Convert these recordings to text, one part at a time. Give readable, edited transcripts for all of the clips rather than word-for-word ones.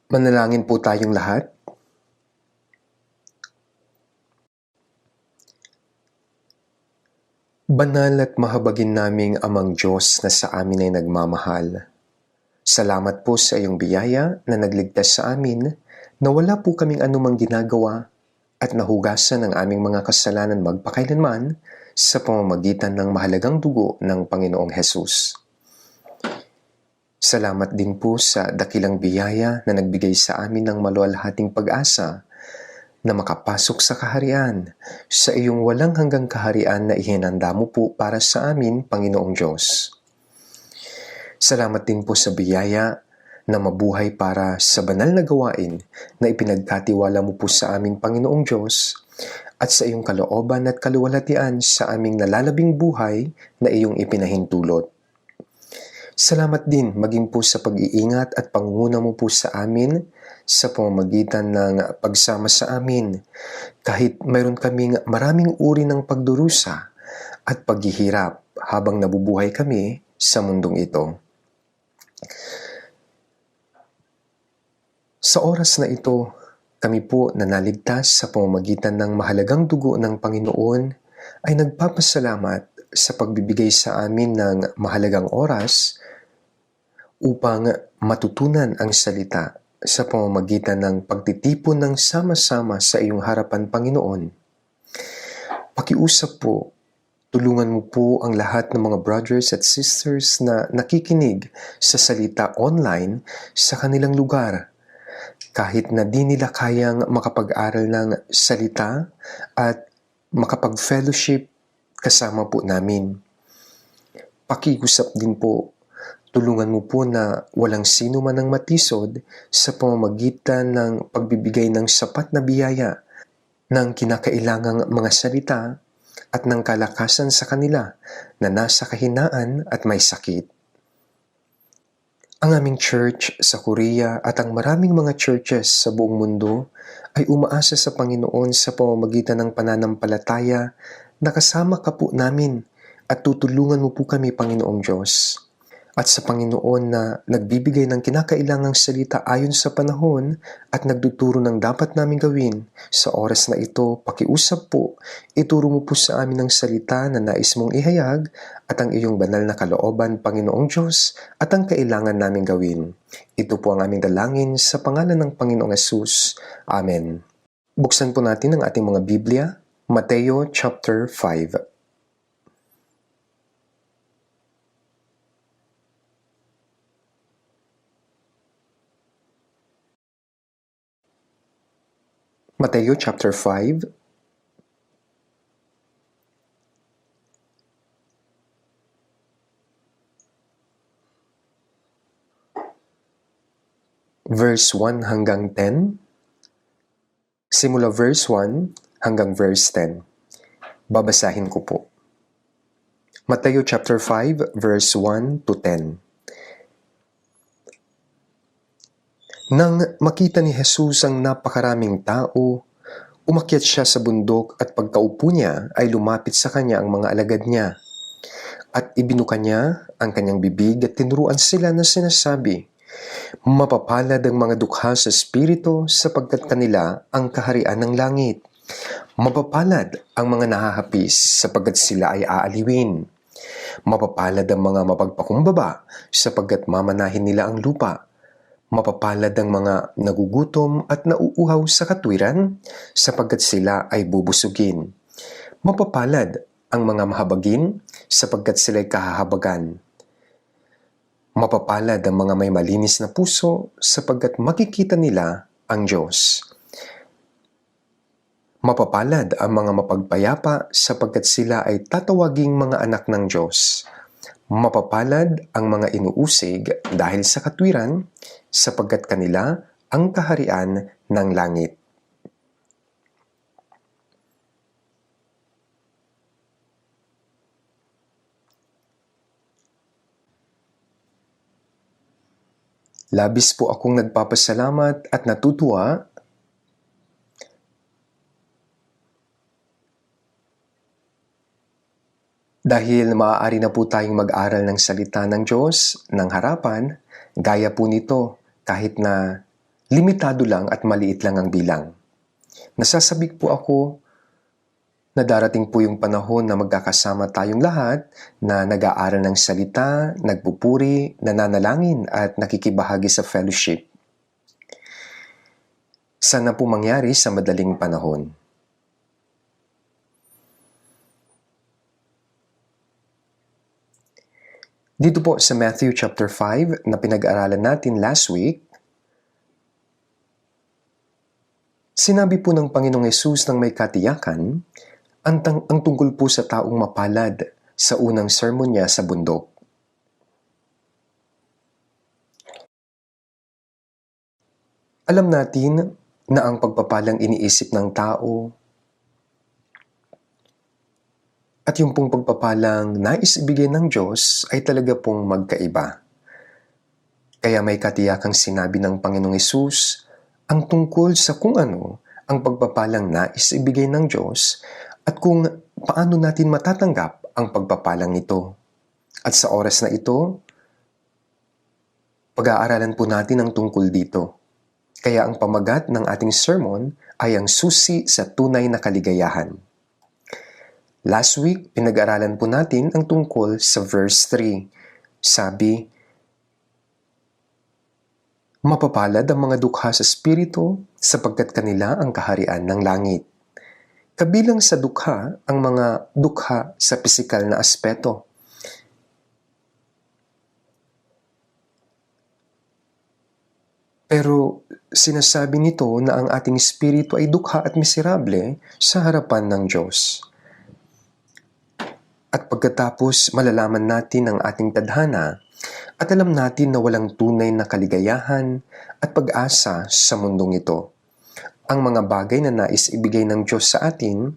Manalangin po tayong lahat. Banal at mahabagin naming Amang Diyos na sa amin ay nagmamahal. Salamat po sa iyong biyaya na nagligtas sa amin na wala po kaming anumang ginagawa at nahugasan ang aming mga kasalanan magpakailanman sa pamamagitan ng mahalagang dugo ng Panginoong Hesus. Salamat din po sa dakilang biyaya na nagbigay sa amin ng maluwalhating pag-asa na makapasok sa kaharian, sa iyong walang hanggang kaharian na ihinanda mo po para sa amin, Panginoong Diyos. Salamat din po sa biyaya na mabuhay para sa banal na gawain na ipinagkatiwala mo po sa amin, Panginoong Diyos, at sa iyong kalooban at kaluwalhatian sa aming nalalabing buhay na iyong ipinahintulot. Salamat din maging po sa pag-iingat at pangunguna mo po sa amin sa pamamagitan ng pagsama sa amin kahit mayroon kaming maraming uri ng pagdurusa at paghihirap habang nabubuhay kami sa mundong ito. Sa oras na ito, kami po na naligtas sa pamamagitan ng mahalagang dugo ng Panginoon ay nagpapasalamat sa pagbibigay sa amin ng mahalagang oras upang matutunan ang salita sa pamamagitan ng pagtitipon ng sama-sama sa iyong harapan, Panginoon. Pakiusap po, tulungan mo po ang lahat ng mga brothers at sisters na nakikinig sa salita online sa kanilang lugar. Kahit na di nila kayang makapag-aral ng salita at makapag-fellowship kasama po namin. Pakiusap din po, tulungan mo po na walang sino man ang matisod sa pamamagitan ng pagbibigay ng sapat na biyaya ng kinakailangang mga salita at ng kalakasan sa kanila na nasa kahinaan at may sakit. Ang aming church sa Korea at ang maraming mga churches sa buong mundo ay umaasa sa Panginoon sa pamamagitan ng pananampalataya na kasama ka po namin at tutulungan mo po kami, Panginoong Diyos. At sa Panginoon na nagbibigay ng kinakailangang salita ayon sa panahon at nagtuturo ng dapat namin gawin, sa oras na ito, pakiusap po, ituro mo po sa amin ang salita na nais mong ihayag at ang iyong banal na kalooban, Panginoong Diyos, at ang kailangan namin gawin. Ito po ang aming dalangin sa pangalan ng Panginoong Hesus. Amen. Buksan po natin ang ating mga Biblia, Mateo chapter 5. Mateo chapter 5, verse 1 hanggang 10, simula verse 1 hanggang verse 10. Babasahin ko po. Mateo chapter 5, verse 1 to 10. Nang makita ni Jesus ang napakaraming tao, umakyat siya sa bundok at pagkaupo niya ay lumapit sa kanya ang mga alagad niya. At ibinuka niya ang kanyang bibig at tinuruan sila na sinasabi, "Mapapalad ang mga dukha sa espiritu sapagkat kanila ang kaharian ng langit. Mapapalad ang mga nahahapis sapagkat sila ay aaliwin. Mapapalad ang mga mapagpakumbaba sapagkat mamanahin nila ang lupa. Mapapalad ang mga nagugutom at nauuhaw sa katwiran, sapagkat sila ay bubusugin. Mapapalad ang mga mahabagin, sapagkat sila ay kahahabagan. Mapapalad ang mga may malinis na puso, sapagkat makikita nila ang Diyos. Mapapalad ang mga mapagpayapa, sapagkat sila ay tatawaging mga anak ng Diyos. Mapapalad ang mga inuusig dahil sa katwiran, sapagkat kanila ang kaharian ng langit. Labis po akong nagpapasalamat at natutuwa dahil maaari na po tayong mag-aral ng salita ng Diyos ng harapan, gaya po nito kahit na limitado lang at maliit lang ang bilang. Nasasabik po ako na darating po yung panahon na magkakasama tayong lahat na nag-aaral ng salita, nagpupuri, nananalangin at nakikibahagi sa fellowship. Sana po mangyari sa madaling panahon. Dito po sa Matthew chapter 5 na pinag-aralan natin last week, sinabi po ng Panginoong Hesus ng may katiyakan ang tungkol po sa taong mapalad sa unang sermon niya sa bundok. Alam natin na ang pagpapalang iniisip ng tao at yung pong pagpapalang nais ibigay ng Diyos ay talaga pong magkaiba. Kaya may katiyakang sinabi ng Panginoong Hesus ang tungkol sa kung ano ang pagpapalang nais ibigay ng Diyos at kung paano natin matatanggap ang pagpapalang ito. At sa oras na ito, pag-aaralan po natin ang tungkol dito. Kaya ang pamagat ng ating sermon ay ang susi sa tunay na kaligayahan. Last week, pinag-aralan po natin ang tungkol sa verse 3. Sabi, mapapalad ang mga dukha sa espiritu sapagkat kanila ang kaharian ng langit. Kabilang sa dukha ang mga dukha sa pisikal na aspeto. Pero sinasabi nito na ang ating espiritu ay dukha at miserable sa harapan ng Diyos. At pagkatapos malalaman natin ang ating tadhana at alam natin na walang tunay na kaligayahan at pag-asa sa mundong ito. Ang mga bagay na nais ibigay ng Diyos sa atin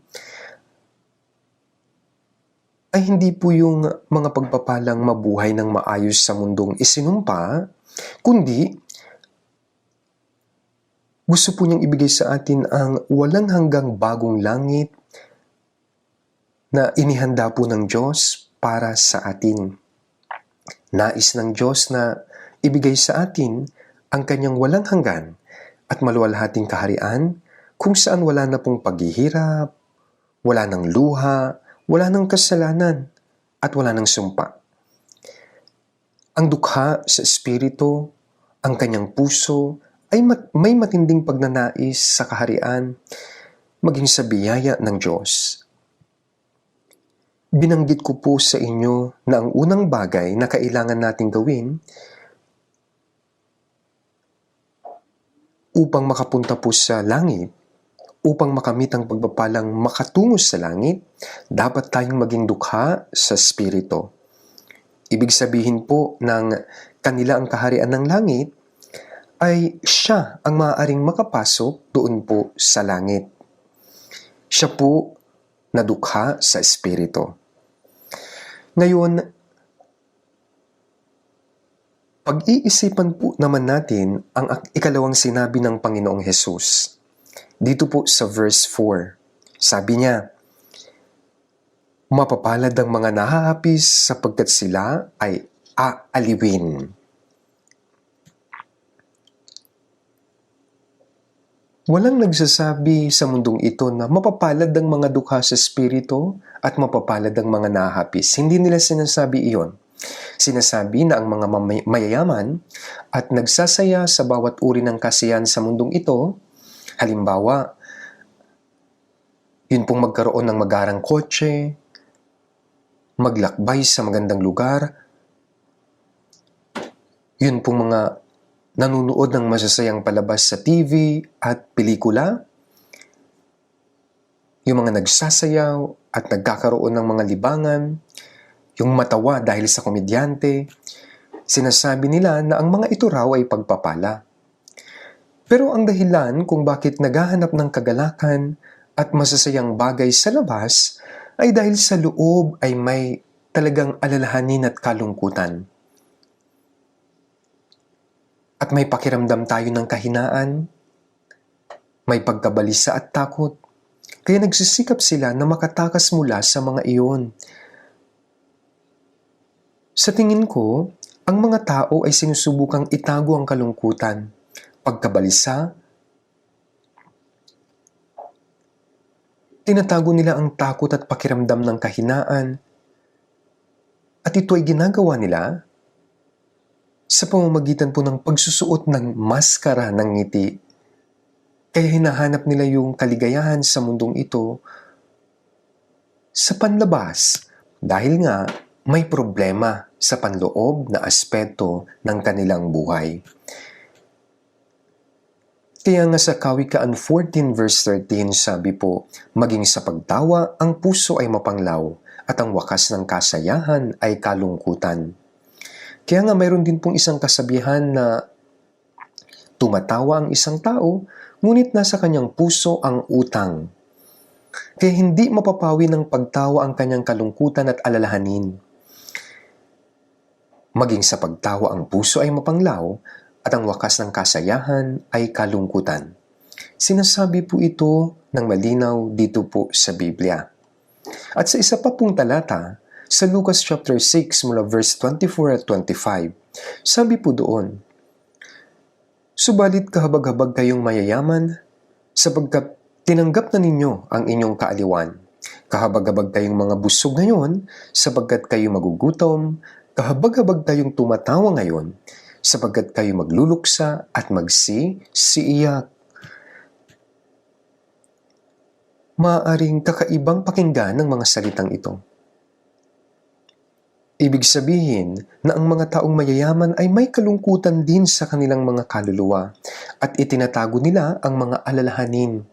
ay hindi po yung mga pagpapalang mabuhay ng maayos sa mundong isinumpa, kundi gusto po niyang ibigay sa atin ang walang hanggang bagong langit na inihanda po ng Diyos para sa atin. Nais ng Diyos na ibigay sa atin ang kanyang walang hanggan at maluwalhating kaharian kung saan wala na pong paghihirap, wala ng luha, wala ng kasalanan, at wala ng sumpa. Ang dukha sa espiritu, ang kanyang puso, ay may matinding pagnanais sa kaharian, maging sa biyaya ng Diyos. Binanggit ko po sa inyo na ang unang bagay na kailangan nating gawin upang makapunta po sa langit, upang makamit ang pagpapalang makatungo sa langit, dapat tayong maging dukha sa espiritu. Ibig sabihin po ng kanila ang kaharian ng langit ay siya ang maaaring makapasok doon po sa langit. Siya po na dukha sa espiritu. Ngayon, pag-iisipan po naman natin ang ikalawang sinabi ng Panginoong Hesus. Dito po sa verse 4, sabi niya, mapapalad ang mga nahahapis sapagkat sila ay aaliwin. Walang nagsasabi sa mundong ito na mapapalad ang mga dukha sa espiritu at mapapalad ang mga nahapis. Hindi nila sinasabi iyon. Sinasabi na ang mga mayayaman at nagsasaya sa bawat uri ng kasiyahan sa mundong ito, halimbawa, yun pong magkaroon ng magarang kotse, maglakbay sa magandang lugar, yun pong mga nanunood ng masasayang palabas sa TV at pelikula, yung mga nagsasayaw at nagkakaroon ng mga libangan, yung matawa dahil sa komedyante, sinasabi nila na ang mga ito raw ay pagpapala. Pero ang dahilan kung bakit naghahanap ng kagalakan at masasayang bagay sa labas ay dahil sa loob ay may talagang alalahanin at kalungkutan. At may pakiramdam tayo ng kahinaan, may pagkabalisa at takot, kaya nagsisikap sila na makatakas mula sa mga iyon. Sa tingin ko, ang mga tao ay sinusubukang itago ang kalungkutan pagkabalisa. Tinatago nila ang takot at pakiramdam ng kahinaan. At ito ay ginagawa nila sa pamamagitan po ng pagsusuot ng maskara ng ngiti. Kaya hinahanap nila yung kaligayahan sa mundong ito sa panlabas dahil nga may problema sa panloob na aspeto ng kanilang buhay. Kaya nga sa Kawikaan 14 verse 13 sabi po, maging sa pagtawa ang puso ay mapanglaw at ang wakas ng kasayahan ay kalungkutan. Kaya nga mayroon din pong isang kasabihan na tumatawa ang isang tao, ngunit nasa kanyang puso ang utang. Kaya hindi mapapawi ng pagtawa ang kanyang kalungkutan at alalahanin. Maging sa pagtawa ang puso ay mapanglaw at ang wakas ng kasayahan ay kalungkutan. Sinasabi po ito ng malinaw dito po sa Biblia. At sa isa pa pong talata, sa Lucas chapter 6 mula verse 24 at 25, sabi po doon, subalit kahabag-habag kayong mayayaman, sapagkat tinanggap na ninyo ang inyong kaaliwan. Kahabag-habag kayong mga busog ngayon, sapagkat kayo magugutom. Kahabag-habag kayong tumatawa ngayon, sapagkat kayo magluluksa at magsisiiyak. Maaaring kakaibang pakinggan ng mga salitang ito. Ibig sabihin na ang mga taong mayayaman ay may kalungkutan din sa kanilang mga kaluluwa at itinatago nila ang mga alalahanin,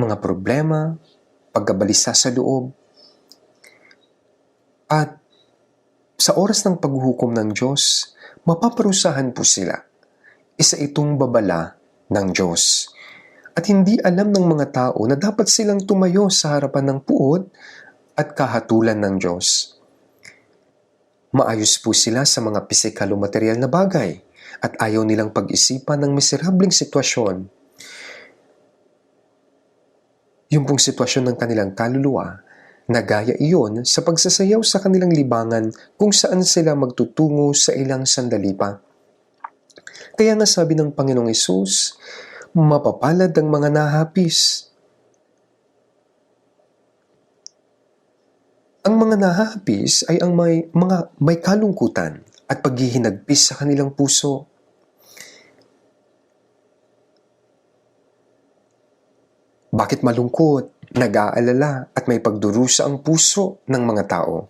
mga problema, pagkabalisa sa loob. At sa oras ng paghuhukom ng Diyos, mapaparusahan po sila. Isa itong babala ng Diyos. At hindi alam ng mga tao na dapat silang tumayo sa harapan ng puot at kahatulan ng Diyos. Maayos po sila sa mga pisikal o material na bagay at ayaw nilang pag-isipan ng miserabling sitwasyon. Yung pong sitwasyon ng kanilang kaluluwa, nagaya iyon sa pagsasayaw sa kanilang libangan kung saan sila magtutungo sa ilang sandali pa. Kaya nga sabi ng Panginoong Hesus, mapapalad ang mga nahapis. Ang mga nahahapis ay ang may kalungkutan at paghihinagpis sa kanilang puso. Bakit malungkot, nag-aalala at may pagdurusa ang puso ng mga tao?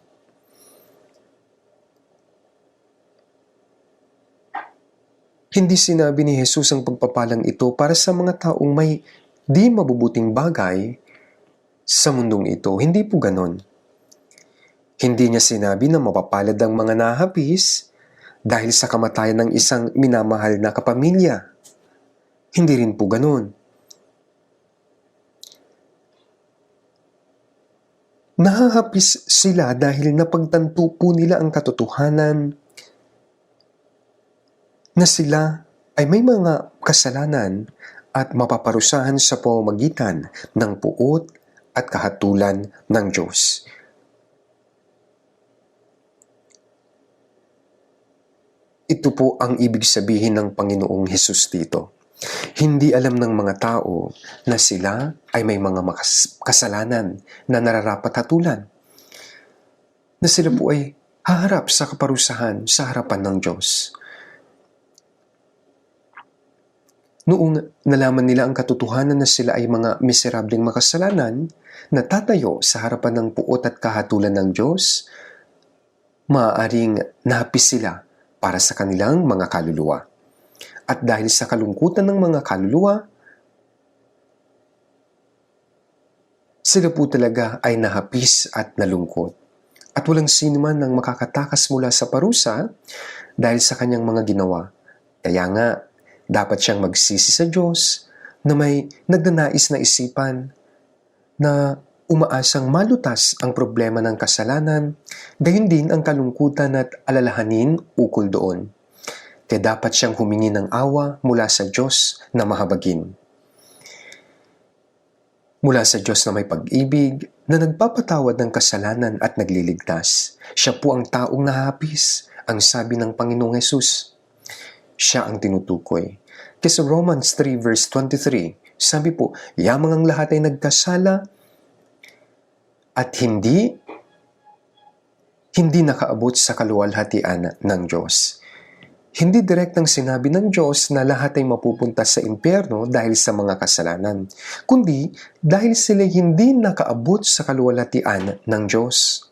Hindi sinabi ni Jesus ang pagpapalang ito para sa mga taong may di mabubuting bagay sa mundong ito. Hindi po ganon. Hindi niya sinabi na mapapalad ang mga nahapis dahil sa kamatayan ng isang minamahal na kapamilya. Hindi rin po ganon. Nahahapis sila dahil napagtanto po nila ang katotohanan na sila ay may mga kasalanan at mapaparusahan sa pamamagitan ng puot at kahatulan ng Diyos. Ito po ang ibig sabihin ng Panginoong Hesus dito. Hindi alam ng mga tao na sila ay may mga kasalanan na nararapat hatulan. Na sila po ay haharap sa kaparusahan sa harapan ng Diyos. Noong nalaman nila ang katotohanan na sila ay mga miserableng makasalanan na tatayo sa harapan ng puot at kahatulan ng Diyos, maaaring nahapis sila para sa kanilang mga kaluluwa. At dahil sa kalungkutan ng mga kaluluwa, sila po talaga ay nahapis at nalungkot. At walang sino man ang makakatakas mula sa parusa dahil sa kanyang mga ginawa. Kaya nga, dapat siyang magsisi sa Diyos na may nagnanais na isipan na umaasang malutas ang problema ng kasalanan, gayon din ang kalungkutan at alalahanin ukol doon. Kaya dapat siyang humingi ng awa mula sa Diyos na mahabagin. Mula sa Diyos na may pag-ibig, na nagpapatawad ng kasalanan at nagliligtas. Siya po ang taong nahapis, ang sabi ng Panginoong Hesus. siya ang tinutukoy. Kasi Romans 3 verse 23, sabi po, yamang ang lahat ay nagkasala at hindi nakaabot sa kaluwalhatian ng Diyos. Hindi direktang sinabi ng Diyos na lahat ay mapupunta sa impyerno dahil sa mga kasalanan, kundi dahil sila hindi nakaabot sa kaluwalhatian ng Diyos.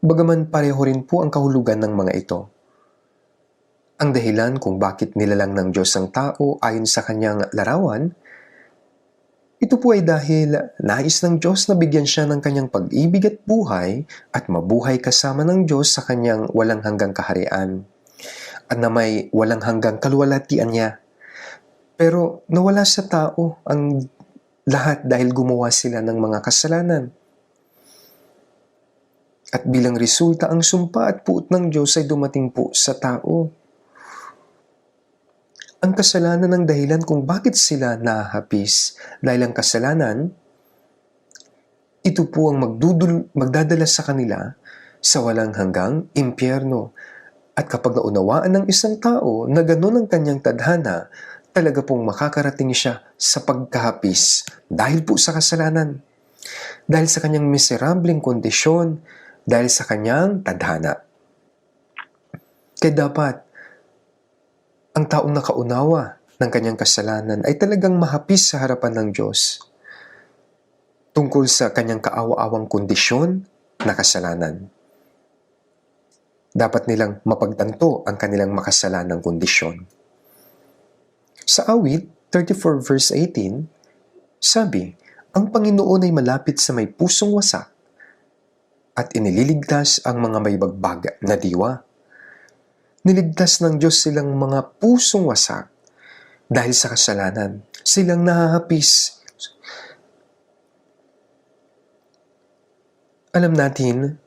Bagaman pareho rin po ang kahulugan ng mga ito. Ang dahilan kung bakit nilalang ng Diyos ang tao ayon sa kanyang larawan, ito po ay dahil nais ng Diyos na bigyan siya ng kanyang pag-ibig at buhay at mabuhay kasama ng Diyos sa kanyang walang hanggang kaharian at na may walang hanggang kaluwalhatian niya. Pero nawala sa tao ang lahat dahil gumawa sila ng mga kasalanan. At bilang resulta, ang sumpa at puot ng Diyos ay dumating po sa tao. Ang kasalanan ang dahilan kung bakit sila nahahapis. Dahil ang kasalanan, ito po ang magdadala sa kanila sa walang hanggang impyerno. At kapag naunawaan ng isang tao na gano'n ang kanyang tadhana, talaga pong makakarating siya sa pagkahapis dahil po sa kasalanan. Dahil sa kanyang miserableng kondisyon, dahil sa kanyang tadhana. Kaya dapat, ang taong nakaunawa ng kanyang kasalanan ay talagang mahapis sa harapan ng Diyos tungkol sa kanyang kaawa-awang kondisyon na kasalanan. Dapat nilang mapagtanto ang kanilang makasalanang kondisyon. Sa awit 34 verse 18, sabi, ang Panginoon ay malapit sa may pusong wasak at inililigtas ang mga may bagbag na diwa. Niligtas ng Diyos silang mga pusong wasak dahil sa kasalanan. Silang nahahapis. Alam natin,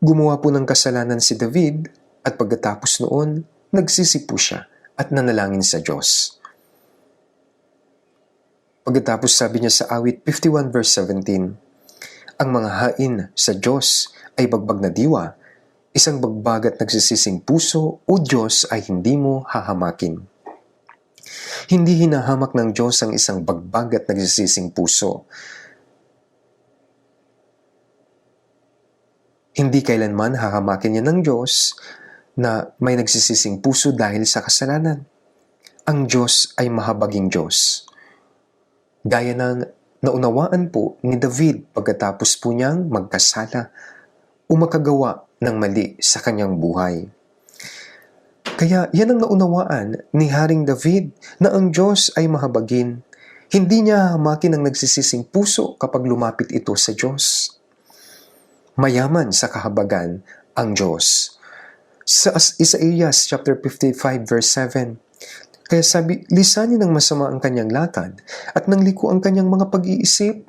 gumawa po ng kasalanan si David at pagkatapos noon, nagsisi po siya at nanalangin sa Diyos. Pagkatapos sabi niya sa awit 51 verse 17, ang mga hain sa Diyos ay bagbag na diwa, isang bagbag at nagsisising puso, o Diyos ay hindi mo hahamakin. Hindi hinahamak ng Diyos ang isang bagbag at nagsisising puso. Hindi kailanman hahamakin niya ng Diyos na may nagsisising puso dahil sa kasalanan. Ang Diyos ay mahabaging Diyos. Gaya ng naunawaan po ni David pagkatapos po niyang magkasala o makagawa ng mali sa kanyang buhay. Kaya yan ang naunawaan ni Haring David na ang Diyos ay mahabagin. Hindi niya hahamakin ang nagsisising puso kapag lumapit ito sa Diyos. Mayaman sa kahabagan ang Diyos. Sa Isaias chapter 55 verse 7, kaya sabi, lisanin ng masama ang kanyang lakad at nang liko ang kanyang mga pag-iisip.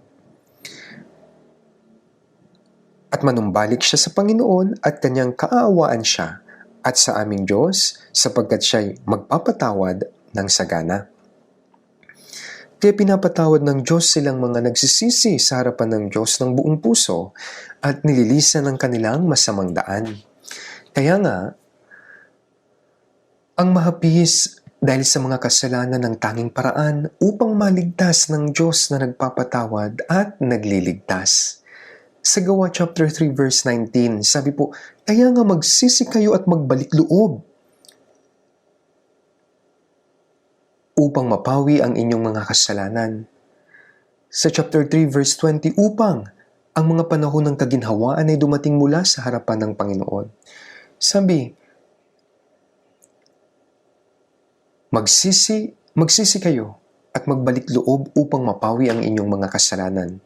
At manumbalik siya sa Panginoon at kanyang kaaawaan siya at sa aming Diyos sapagkat siya'y magpapatawad ng sagana. Kaya pinapatawad ng Diyos silang mga nagsisisi sa harapan ng Diyos ng buong puso at nililisan ng kanilang masamang daan. Kaya nga, ang mahapis dahil sa mga kasalanan ng tanging paraan upang maligtas ng Diyos na nagpapatawad at nagliligtas. Sa Gawa chapter 3 verse 19, sabi po, kaya nga magsisi kayo at magbalik loob upang mapawi ang inyong mga kasalanan. Sa chapter 3 verse 20, upang ang mga panahon ng kaginhawaan ay dumating mula sa harapan ng Panginoon. Sabi, magsisi kayo at magbalik loob upang mapawi ang inyong mga kasalanan.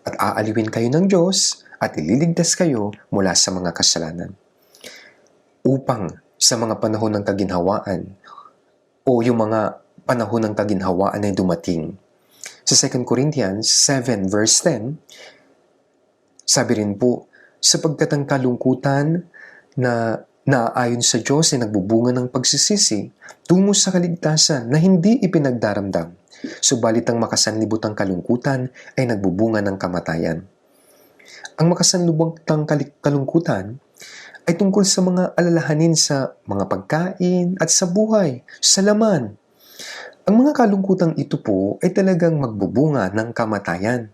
At aaliwin kayo ng Diyos at ililigtas kayo mula sa mga kasalanan. Upang sa mga panahon ng kaginhawaan o yung mga panahon ng kaginhawaan ay dumating. Sa 2 Corinthians 7 verse 10, sabi rin po, sapagkat ang kalungkutan na naaayon sa Diyos ay nagbubunga ng pagsisisi tungo sa kaligtasan na hindi ipinagdaramdam. Subalit ang makasanlibutang kalungkutan ay nagbubunga ng kamatayan. Ang makasanlibutang kalungkutan ay tungkol sa mga alalahanin sa mga pagkain at sa buhay, sa laman. Ang mga kalungkutang ito po ay talagang magbubunga ng kamatayan.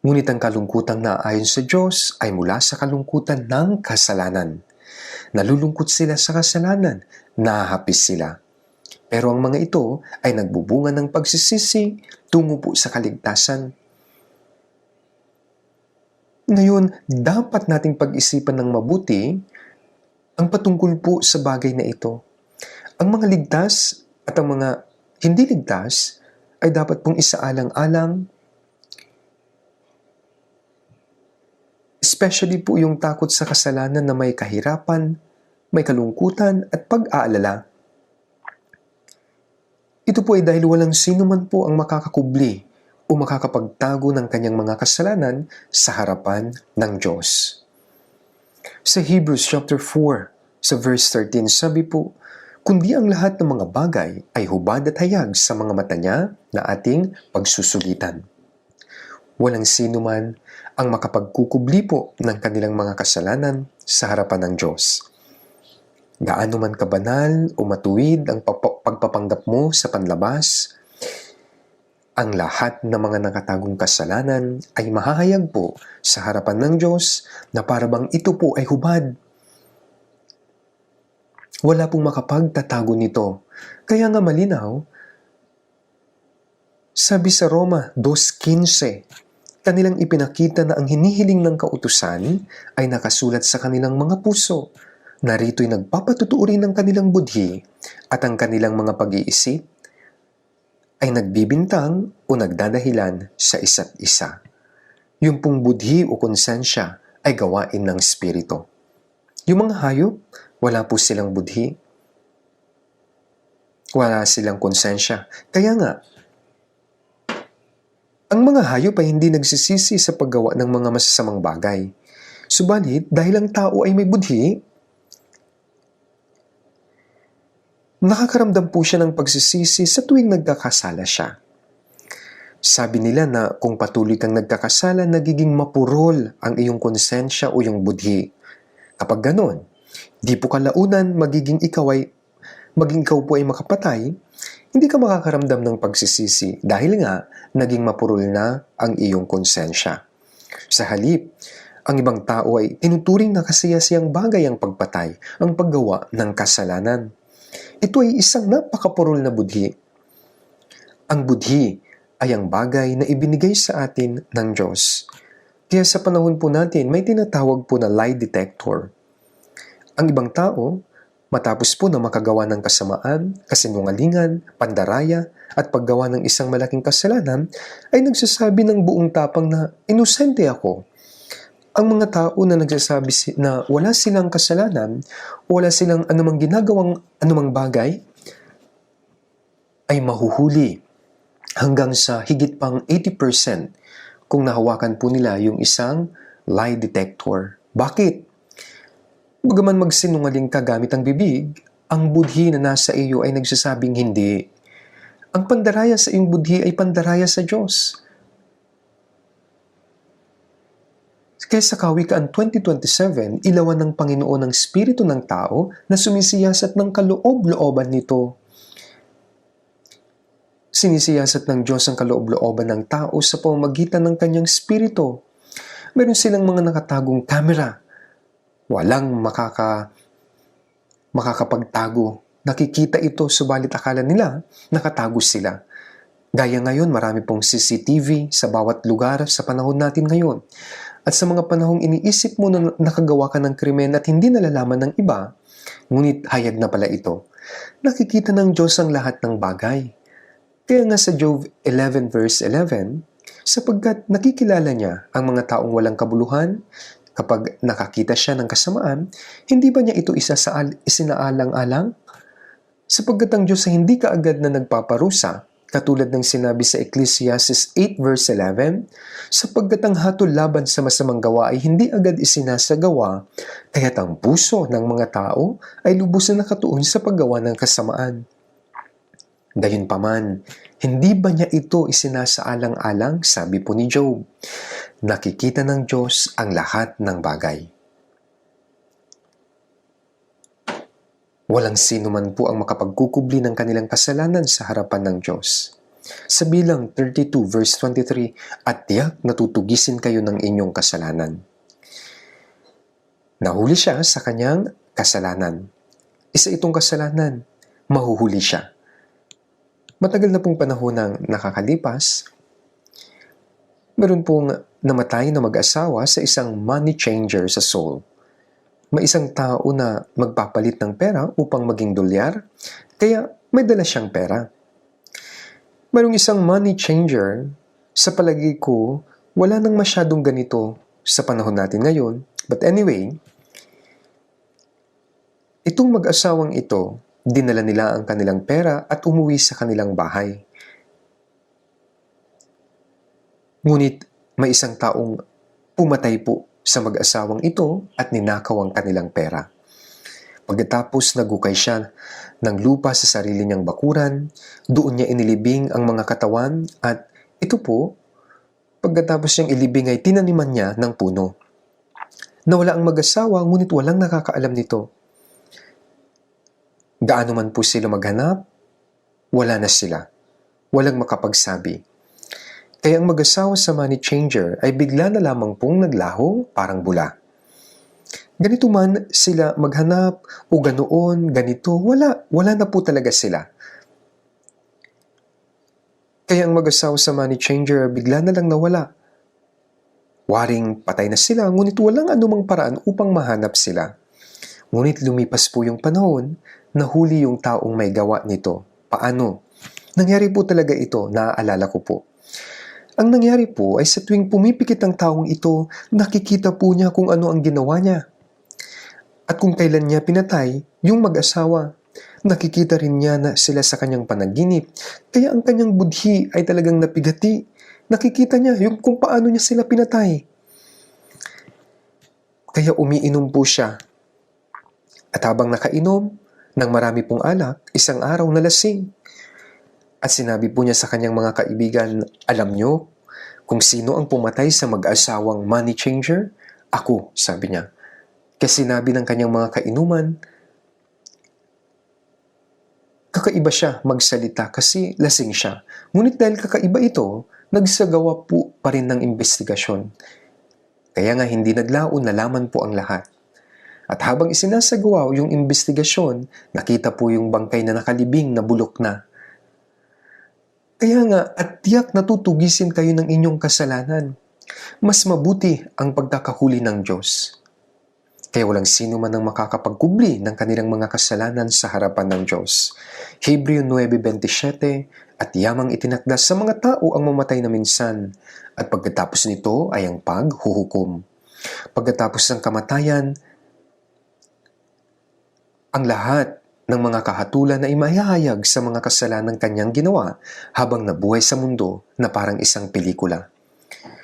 Ngunit ang kalungkutang naayon sa Diyos ay mula sa kalungkutan ng kasalanan. Nalulungkot sila sa kasalanan, nahahapis sila. Pero ang mga ito ay nagbubunga ng pagsisisi tungo po sa kaligtasan. Ngayon, dapat nating pag-isipan ng mabuti ang patungkol po sa bagay na ito. Ang mga ligtas at ang mga hindi ligtas ay dapat pong isaalang-alang, especially po yung takot sa kasalanan na may kahirapan, may kalungkutan at pag-aalala. Ito po ay dahil walang sino man po ang makakakubli o makakapagtago ng kanyang mga kasalanan sa harapan ng Diyos. Sa Hebrews chapter 4, sa verse 13, sabi po, kundi ang lahat ng mga bagay ay hubad at hayag sa mga mata niya na ating pagsusulitan. Walang sino man ang makapagkukubli po ng kanilang mga kasalanan sa harapan ng Diyos. Gaano man kabanal o matuwid ang pagpapanggap mo sa panlabas, ang lahat ng mga nakatagong kasalanan ay mahahayag po sa harapan ng Diyos na parabang ito po ay hubad. Wala pong makapagtatago nito. Kaya nga malinaw, sabi sa Roma 2:15, kanilang ipinakita na ang hinihiling ng kautusan ay nakasulat sa kanilang mga puso. Narito'y nagpapatutuuri ng kanilang budhi at ang kanilang mga pag-iisip ay nagbibintang o nagdadahilan sa isa't isa. Yung pong budhi o konsensya ay gawain ng Espiritu. Yung mga hayop, wala po silang budhi. Wala silang konsensya. Kaya nga, ang mga hayop ay hindi nagsisisi sa paggawa ng mga masasamang bagay. Subalit, dahil ang tao ay may budhi, nakakaramdam po siya ng pagsisisi sa tuwing nagkakasala siya. Sabi nila na kung patuloy kang nagkakasala, nagiging mapurol ang iyong konsensya o iyong budhi. Kapag ganon, di po kalaunan maging ikaw po ay makapatay, hindi ka makakaramdam ng pagsisisi dahil nga naging mapurol na ang iyong konsensya. Sa halip, ang ibang tao ay tinuturing na kasiyasiyang bagay ang pagpatay, ang paggawa ng kasalanan. Ito ay isang napakapurol na budhi. Ang budhi ay ang bagay na ibinigay sa atin ng Diyos. Kaya sa panahon po natin, may tinatawag po na lie detector. Ang ibang tao, matapos po na makagawa ng kasamaan, kasinungalingan, pandaraya, at paggawa ng isang malaking kasalanan, ay nagsasabi ng buong tapang na inosente ako. Ang mga tao na nagsasabi na wala silang kasalanan, wala silang anumang ginagawang anumang bagay, ay mahuhuli hanggang sa higit pang 80% kung nahawakan po nila yung isang lie detector. Bakit? Bagaman magsinungaling ka gamit ang bibig, ang budhi na nasa iyo ay nagsasabing hindi. Ang pandaraya sa iyong budhi ay pandaraya sa Diyos. Kaya sa Kawikaan 20:27, ilawan ng Panginoon ang spirito ng tao na sumisiyasat ng kaloob-looban nito. Sinisiyasat ng Diyos ang kaloob-looban ng tao sa pamamagitan ng kanyang spirito. Meron silang mga nakatagong kamera. Walang makakapagtago. Nakikita ito, subalit akala nila nakatago sila. Gaya ngayon, marami pong CCTV sa bawat lugar sa panahon natin ngayon. At sa mga panahong iniisip mo na nakagawa ka ng krimen at hindi nalalaman ng iba, ngunit hayag na pala ito. Nakikita ng Diyos ang lahat ng bagay. Kaya nga sa Job 11 verse 11, sapagkat nakikilala niya ang mga taong walang kabuluhan, kapag nakakita siya ng kasamaan, hindi ba niya ito isinaalang-alang? Sapagkat ang Diyos ay hindi kaagad na nagpaparusa, katulad ng sinabi sa Ecclesiastes 8 verse 11, sapagkat ang hatol laban sa masamang gawa ay hindi agad isinasagawa, kaya't ang puso ng mga tao ay lubos na nakatuon sa paggawa ng kasamaan. Gayunpaman, hindi ba niya ito isinasaalang-alang? Sabi po ni Job, nakikita ng Diyos ang lahat ng bagay. Walang sino man po ang makapagkukubli ng kanilang kasalanan sa harapan ng Diyos. Sa bilang 32 verse 23, at tiyak natutugisin kayo ng inyong kasalanan. Nahuli siya sa kanyang kasalanan. Isa itong kasalanan, mahuhuli siya. Matagal na pong panahon nang nakakalipas, meron pong namatay na mag-asawa sa isang money changer sa Seoul. May isang tao na magpapalit ng pera upang maging dolyar, kaya may dala siyang pera. Mayroong isang money changer, sa palagi ko, wala nang masyadong ganito sa panahon natin ngayon. But anyway, itong mag-asawang ito, dinala nila ang kanilang pera at umuwi sa kanilang bahay. Ngunit may isang taong pumatay po sa mag-asawang ito at ninakaw ang kanilang pera. Pagkatapos nagukay siya ng lupa sa sarili niyang bakuran, doon niya inilibing ang mga katawan at ito po, pagkatapos niyang ilibing ay tinaniman niya ng puno. Nawala ang mag-asawa ngunit walang nakakaalam nito. Gaano man po sila maghanap, wala na sila. Walang makapagsabi. Kaya ang mag-asawa sa money changer ay bigla na lamang pong naglahong parang bula. Ganito man sila maghanap o ganoon, ganito, wala na po talaga sila. Kaya ang mag-asawa sa money changer bigla na lang nawala. Waring patay na sila, ngunit walang anumang paraan upang mahanap sila. Ngunit lumipas po yung panahon, nahuli yung taong may gawa nito. Paano? Nangyari po talaga ito, naaalala ko po. Ang nangyari po ay sa tuwing pumipikit ang taong ito, nakikita po niya kung ano ang ginawa niya. At kung kailan niya pinatay, yung mag-asawa, nakikita rin niya na sila sa kanyang panaginip. Kaya ang kanyang budhi ay talagang napigati. Nakikita niya yung kung paano niya sila pinatay. Kaya umiinom po siya. At habang nakainom ng marami pong alak, isang araw nalasing. At sinabi po niya sa kanyang mga kaibigan, alam niyo kung sino ang pumatay sa mag-asawang money changer? Ako, sabi niya. Kasi sinabi ng kanyang mga kainuman, kakaiba siya magsalita kasi lasing siya. Ngunit dahil kakaiba ito, nagsagawa po pa rin ng investigasyon. Kaya nga hindi naglaon, nalaman po ang lahat. At habang isinasagawa yung investigasyon, nakita po yung bangkay na nakalibing na bulok na. Kaya nga, at tiyak natutugisin kayo ng inyong kasalanan. Mas mabuti ang pagkakahuli ng Diyos. Kaya walang sino man ang makakapagkubli ng kanilang mga kasalanan sa harapan ng Diyos. Hebreo 9:27, at yamang itinakda sa mga tao ang mamatay na minsan, at pagkatapos nito ay ang paghuhukom. Pagkatapos ng kamatayan, ang lahat ng mga kahatulan na imahayag sa mga kasalanang kanyang ginawa habang nabuhay sa mundo na parang isang pelikula.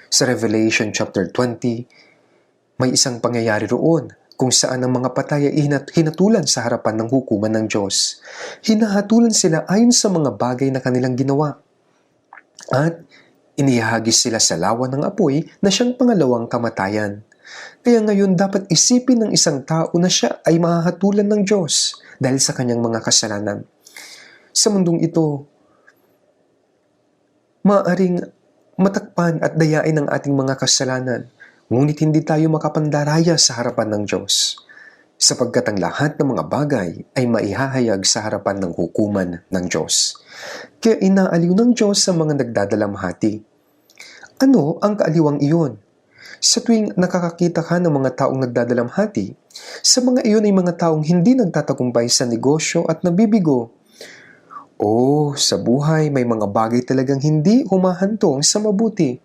Sa Revelation chapter 20, may isang pangyayari roon kung saan ang mga patay ay hinatulan sa harapan ng hukuman ng Diyos. Hinahatulan sila ayon sa mga bagay na kanilang ginawa. At inihagis sila sa lawa ng apoy na siyang pangalawang kamatayan. Kaya ngayon dapat isipin ng isang tao na siya ay mahahatulan ng Diyos dahil sa kanyang mga kasalanan. Sa mundong ito, maaaring matakpan at dayain ang ating mga kasalanan, ngunit hindi tayo makapandaraya sa harapan ng Diyos, sapagkat ang lahat ng mga bagay ay maihahayag sa harapan ng hukuman ng Diyos. Kaya inaaliw ng Diyos sa mga nagdadalamhati. Ano ang kaaliwang iyon? Sa tuwing nakakakita ka ng mga taong nagdadalamhati, sa mga iyon ay mga taong hindi nagtatagumpay sa negosyo at nabibigo. Sa buhay may mga bagay talagang hindi humahantong sa mabuti.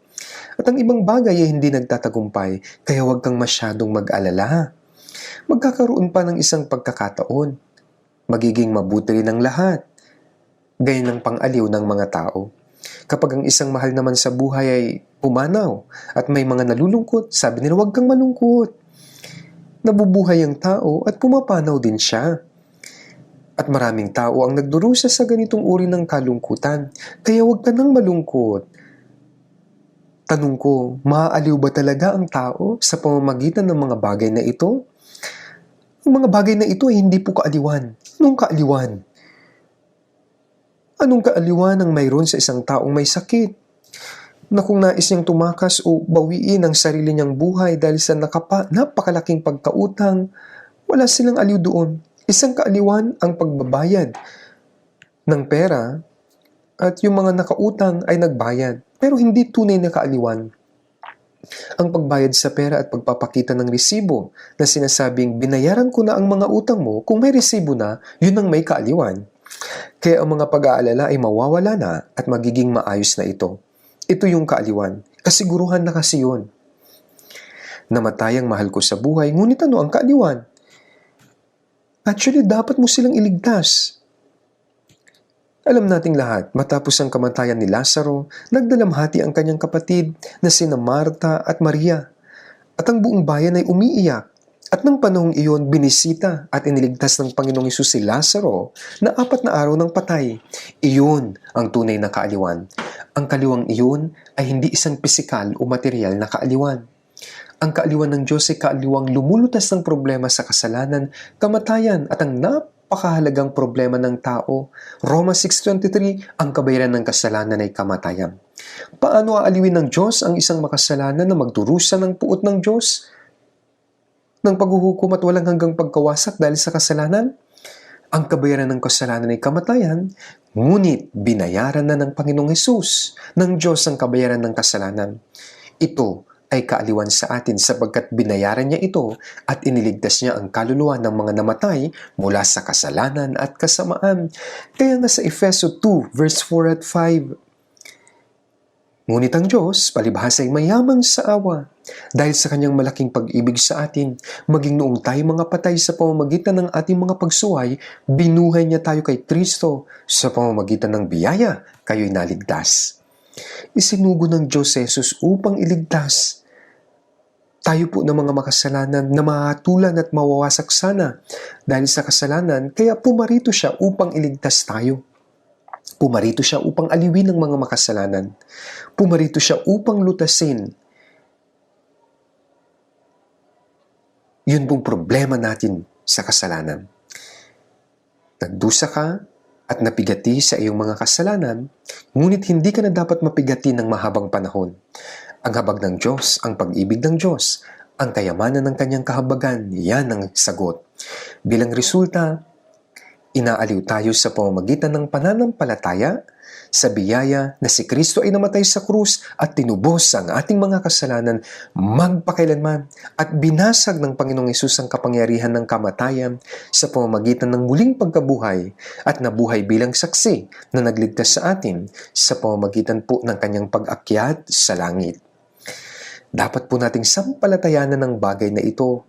At ang ibang bagay ay hindi nagtatagumpay, kaya huwag kang masyadong mag-alala. Magkakaroon pa ng isang pagkakataon. Magiging mabuti rin ang lahat. Ganyan ang pang-aliw ng mga tao. Kapag ang isang mahal naman sa buhay ay pumanaw at may mga nalulungkot, sabi nila huwag kang malungkot. Nabubuhay ang tao at pumapanaw din siya. At maraming tao ang nagdurusa sa ganitong uri ng kalungkutan. Kaya huwag ka nang malungkot. Tanong ko, maaaliw ba talaga ang tao sa pamamagitan ng mga bagay na ito? Ang mga bagay na ito ay hindi po kaaliwan. Anong kaaliwan? Anong kaaliwan ang mayroon sa isang taong may sakit? Na kung nais niyang tumakas o bawiin ang sarili niyang buhay dahil sa napakalaking pagkautang, wala silang aliw doon. Isang kaaliwan ang pagbabayad ng pera at yung mga nakautang ay nagbayad. Pero hindi tunay na kaaliwan ang pagbayad sa pera at pagpapakita ng resibo na sinasabing binayaran ko na ang mga utang mo. Kung may resibo na, yun ang may kaaliwan. Kaya ang mga pag-aalala ay mawawala na at magiging maayos na ito. Ito yung kaaliwan. Kasiguruhan na kasi yun. Namatay ang mahal ko sa buhay, ngunit ano ang kaaliwan? Actually, dapat mo silang iligtas. Alam nating lahat, matapos ang kamatayan ni Lazaro, nagdalamhati ang kanyang kapatid na sina Marta at Maria. At ang buong bayan ay umiiyak. At ng panahong iyon, binisita at iniligtas ng Panginoong Hesus si Lazaro na 4 na araw ng patay. Iyon ang tunay na kaaliwan. Ang kaliwang iyon ay hindi isang pisikal o material na kaaliwan. Ang kaaliwan ng Diyos ay kaaliwang lumulutas ng problema sa kasalanan, kamatayan at ang napakahalagang problema ng tao. Roma 6:23, ang kabayaran ng kasalanan ay kamatayan. Paano aaliwin ng Diyos ang isang makasalanan na magdurusa ng puot ng Diyos? Ng paghuhukom at walang hanggang pagkawasak dahil sa kasalanan? Ang kabayaran ng kasalanan ay kamatayan, ngunit binayaran na ng Panginoong Hesus, ng Diyos ang kabayaran ng kasalanan. Ito ay kaaliwan sa atin sapagkat binayaran niya ito at iniligtas niya ang kaluluwa ng mga namatay mula sa kasalanan at kasamaan. Kaya nga sa Efeso 2 verse 4 at 5, ngunit ang Diyos, palibhasa ay mayaman sa awa, dahil sa kanyang malaking pag-ibig sa atin, maging noong tayo mga patay sa pamamagitan ng ating mga pagsuway, binuhay niya tayo kay Kristo sa pamamagitan ng biyaya, kayo'y naligtas. Isinugo ng Diyos si Jesus upang iligtas tayo po ng mga makasalanan na mahatulan at mawawasak sana dahil sa kasalanan, kaya pumarito siya upang iligtas tayo. Pumarito siya upang aliwin ang mga makasalanan. Pumarito siya upang lutasin yun pong problema natin sa kasalanan. Nagdusa ka at napigati sa iyong mga kasalanan, ngunit hindi ka na dapat mapigati ng mahabang panahon. Ang habag ng Diyos, ang pag-ibig ng Diyos, ang kayamanan ng kanyang kahabagan, yan ang sagot. Bilang resulta, inaaliw tayo sa pamamagitan ng pananampalataya sa biyaya na si Kristo ay namatay sa krus at tinubos ang ating mga kasalanan magpakailanman at binasag ng Panginoong Hesus ang kapangyarihan ng kamatayan sa pamamagitan ng muling pagkabuhay at nabuhay bilang saksi na nagligtas sa atin sa pamamagitan po ng kanyang pag-akyat sa langit. Dapat po nating sampalatayanan ng bagay na ito.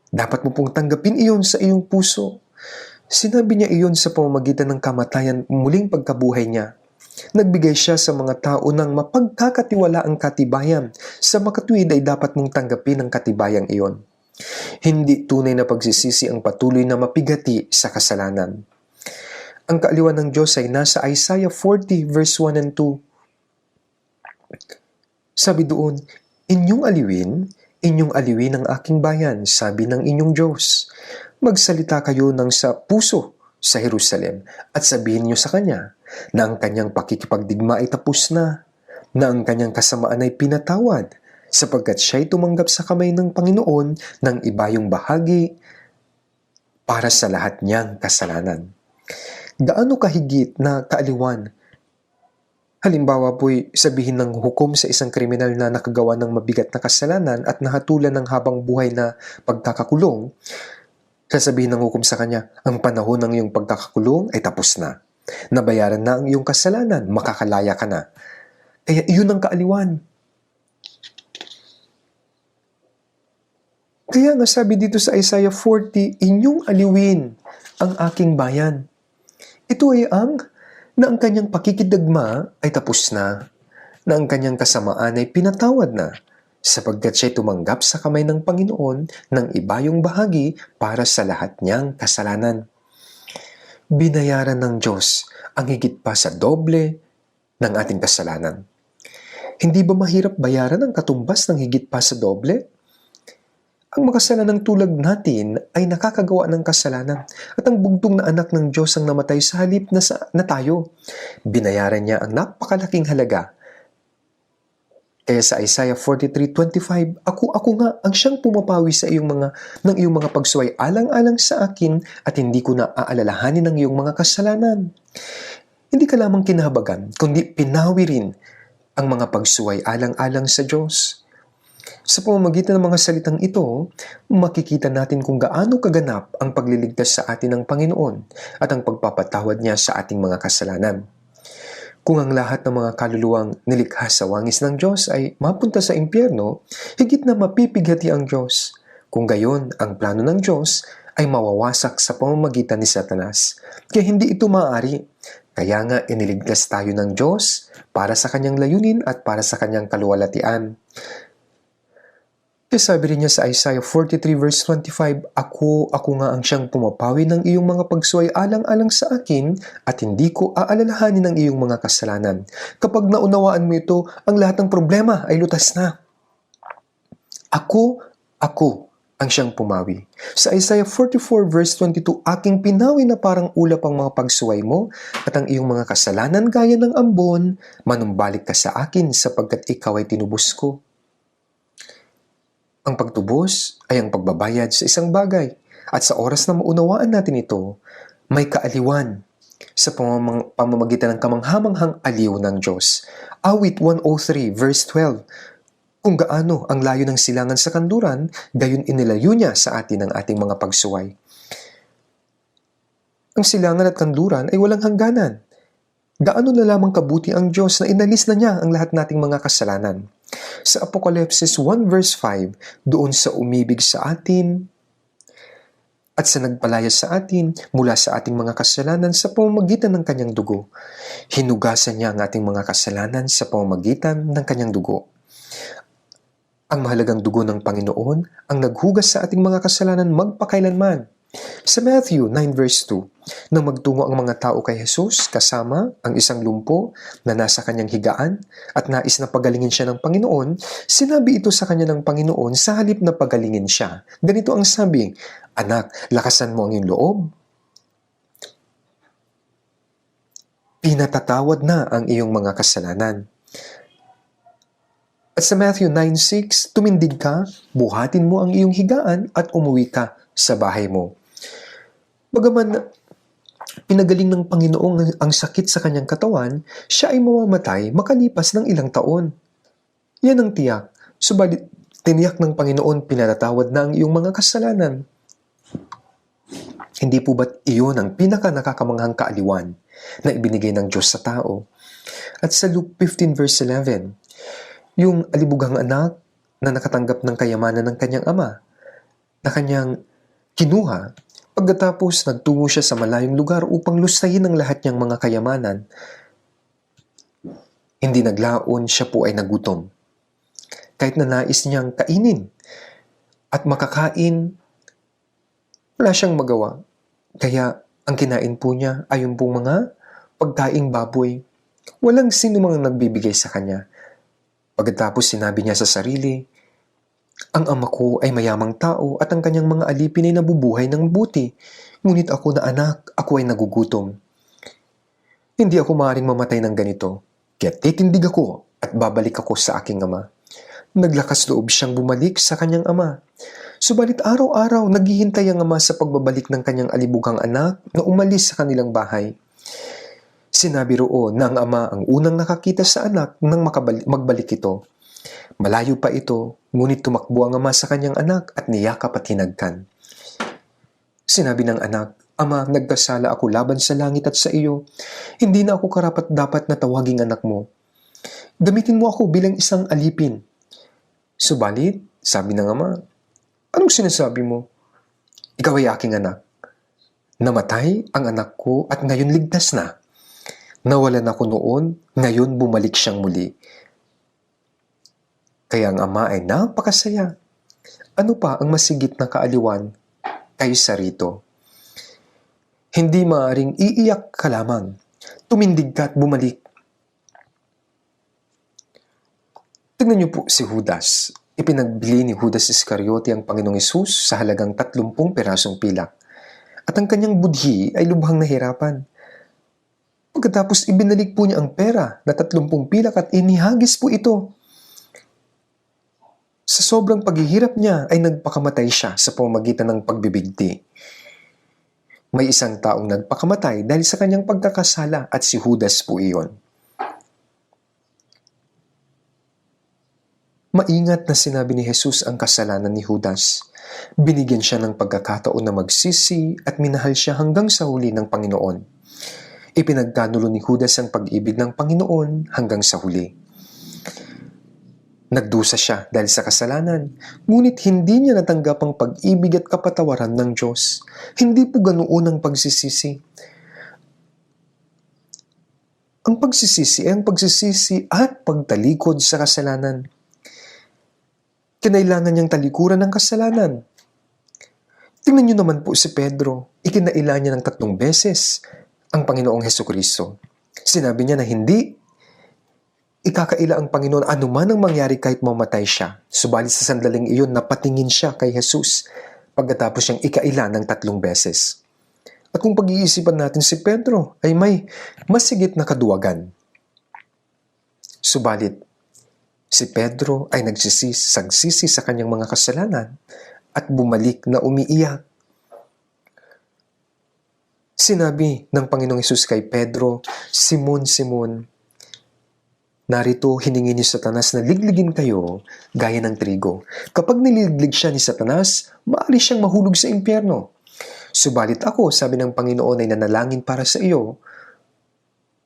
Dapat mo pong tanggapin iyon sa iyong puso. Sinabi niya iyon sa pamamagitan ng kamatayan muling pagkabuhay niya. Nagbigay siya sa mga tao ng mapagkakatiwalaang katibayan. Sa makatuwid ay dapat mong tanggapin ang katibayang iyon. Hindi tunay na pagsisisi ang patuloy na mapigati sa kasalanan. Ang kaaliwan ng Diyos ay nasa Isaiah 40 verse 1 and 2. Sabi doon, inyong aliwin ang aking bayan, sabi ng inyong Diyos. Magsalita kayo ng sa puso sa Jerusalem at sabihin niyo sa kanya na ang kanyang pakikipagdigma ay tapos na ang kanyang kasamaan ay pinatawad sapagkat siya'y tumanggap sa kamay ng Panginoon ng ibayong bahagi para sa lahat niyang kasalanan. Gaano kahigit na kaaliwan? Halimbawa po'y sabihin ng hukom sa isang kriminal na nakagawa ng mabigat na kasalanan at nahatulan ng habang buhay na pagkakakulong, sasabihin ng hukom sa kanya, ang panahon ng iyong pagkakakulong ay tapos na. Nabayaran na ang iyong kasalanan, makakalaya ka na. Kaya iyon ang kaaliwan. Kaya nga sabi dito sa Isaiah 40, inyong aliwin ang aking bayan. Ito ay na ang kanyang pakikidagma ay tapos na ang kanyang kasamaan ay pinatawad na, sapagkat siya'y tumanggap sa kamay ng Panginoon ng ibayong bahagi para sa lahat niyang kasalanan. binayaran ng Diyos ang higit pa sa doble ng ating kasalanan. Hindi ba mahirap bayaran ang katumbas ng higit pa sa doble? Ang makasalanang tulad natin ay nakakagawa ng kasalanan at ang bugtong na anak ng Diyos ang namatay sa halip na tayo. Binayaran niya ang napakalaking halaga. Kaya sa Isaiah 43:25, ako nga ang siyang pumapawi sa ng iyong mga pagsuway alang-alang sa akin at hindi ko na aalalahanin ang iyong mga kasalanan. Hindi ka lamang kinahabagan, kundi pinawi rin ang mga pagsuway alang-alang sa Diyos. Sa pamamagitan ng mga salitang ito, makikita natin kung gaano kaganap ang pagliligtas sa atin ng Panginoon at ang pagpapatawad niya sa ating mga kasalanan. Kung ang lahat ng mga kaluluwang nilikha sa wangis ng Diyos ay mapunta sa impyerno, higit na mapipighati ang Diyos. Kung gayon, ang plano ng Diyos ay mawawasak sa pamamagitan ni Satanas. Kaya hindi ito maaari. Kaya nga iniligtas tayo ng Diyos para sa kanyang layunin at para sa kanyang kaluwalhatian. Kaya sabi rin niya sa Isaiah 43:25, Ako nga ang siyang pumapawi ng iyong mga pagsuway alang-alang sa akin at hindi ko aalalahanin ang iyong mga kasalanan. Kapag naunawaan mo ito, ang lahat ng problema ay lutas na. Ako ang siyang pumawi. Sa Isaiah 44:22, Aking pinawi na parang ulap ang mga pagsuway mo at ang iyong mga kasalanan gaya ng ambon, manumbalik ka sa akin sapagkat ikaw ay tinubos ko. Ang pagtubos ay ang pagbabayad sa isang bagay at sa oras na maunawaan natin ito, may kaaliwan sa pamamagitan ng kamanghamanghang aliw ng Diyos. Awit 103:12, Kung gaano ang layo ng silangan sa kanluran, gayon inilayo niya sa atin ang ating mga pagsuway. Ang silangan at kanluran ay walang hangganan. Gaano na lamang kabuti ang Diyos na inalis na niya ang lahat nating mga kasalanan. Sa Apokalipsis 1:5, doon sa umibig sa atin at sa nagpalaya sa atin mula sa ating mga kasalanan sa pamamagitan ng kanyang dugo. Hinugasan niya ang ating mga kasalanan sa pamamagitan ng kanyang dugo. Ang mahalagang dugo ng Panginoon ang naghugas sa ating mga kasalanan magpakailanman. Sa Matthew 9:2, nang magtungo ang mga tao kay Jesus kasama ang isang lumpo na nasa kanyang higaan at nais na pagalingin siya ng Panginoon, sinabi ito sa kanya ng Panginoon sa halip na pagalingin siya. Ganito ang sabi, Anak, lakasan mo ang iyong loob. Pinatatawad na ang iyong mga kasalanan. At sa Matthew 9:6, tumindig ka, buhatin mo ang iyong higaan at umuwi ka sa bahay mo. Bagaman pinagaling ng Panginoong ang sakit sa kanyang katawan, siya ay mamamatay makalipas ng ilang taon. Yan ang tiyak, subalit tiniyak ng Panginoon pinatatawad na ang iyong mga kasalanan. Hindi po ba't iyon ang pinaka-nakakamanghang kaaliwan na ibinigay ng Diyos sa tao? At sa Luke 15:11, yung alibughang anak na nakatanggap ng kayamanan ng kanyang ama, na kanyang kinuha, pagkatapos nagtungo siya sa malayong lugar upang lustayin ang lahat niyang mga kayamanan. Hindi naglaon, siya po ay nagutom. Kahit na nais niyang kainin at makakain, wala siyang magawa. Kaya ang kinain po niya ay yung pong mga pagkaing baboy. Walang sino mang nagbibigay sa kanya. Pagkatapos sinabi niya sa sarili, Ang ama ko ay mayamang tao at ang kanyang mga alipin ay nabubuhay ng buti. Ngunit ako na anak, ako ay nagugutom. Hindi ako maaaring mamatay ng ganito. Kaya titindig ako at babalik ako sa aking ama. Naglakas loob siyang bumalik sa kanyang ama. Subalit araw-araw naghihintay ang ama sa pagbabalik ng kanyang alibughang anak na umalis sa kanilang bahay. Sinabi roon na ang ama ang unang nakakita sa anak nang magbalik ito. Malayo pa ito, ngunit tumakbo ang ama sa kanyang anak at niyakap at hinagkan. Sinabi ng anak, Ama, nagkasala ako laban sa langit at sa iyo. Hindi na ako karapat-dapat na tawaging anak mo. Gamitin mo ako bilang isang alipin. Subalit, sabi ng ama, Anong sinasabi mo? Ikaw ay aking anak. Namatay ang anak ko at ngayon ligtas na. Nawalan ako noon, ngayon bumalik siyang muli. Kaya ang ama ay napakasaya. Ano pa ang masigit na kaaliwan kaysa rito? Hindi maaaring iiyak ka lamang. Tumindig ka at bumalik. Tingnan niyo po si Judas. Ipinagbili ni Judas Iscariote ang Panginoong Hesus sa halagang 30 pirasong pilak. At ang kanyang budhi ay lubhang nahirapan. Pagkatapos ibinalik po niya ang pera na 30 pilak at inihagis po ito. Sa sobrang paghihirap niya ay nagpakamatay siya sa pamamagitan ng pagbibigti. May isang taong nagpakamatay dahil sa kanyang pagkakasala at si Judas po iyon. Maingat na sinabi ni Jesus ang kasalanan ni Judas. Binigyan siya ng pagkakataon na magsisi at minahal siya hanggang sa huli ng Panginoon. Ipinagkanulo ni Judas ang pag-ibig ng Panginoon hanggang sa huli. Nagdusa siya dahil sa kasalanan, ngunit hindi niya natanggap ang pag-ibig at kapatawaran ng Diyos. Hindi po ganoon ang pagsisisi. Ang pagsisisi ay ang pagsisisi at pagtalikod sa kasalanan. Kinailangan niyang talikuran ng kasalanan. Tingnan niyo naman po si Pedro. Ikinaila niya ng 3 beses ang Panginoong Hesukristo. Sinabi niya na hindi ikakaila ang Panginoon anuman ang mangyari kahit mamatay siya. Subalit sa sandaling iyon, napatingin siya kay Jesus pagkatapos siyang ikaila ng 3 beses. At kung pag-iisipan natin si Pedro ay may masigit na kaduwagan. Subalit, si Pedro ay sagsisi sa kanyang mga kasalanan at bumalik na umiiyak. Sinabi ng Panginoong Hesus kay Pedro, "Simon, Simon, narito hiningi ni Satanas na ligligin kayo gaya ng trigo. Kapag niliglig siya ni Satanas, maaari siyang mahulog sa impyerno. Subalit ako, sabi ng Panginoon, ay nanalangin para sa iyo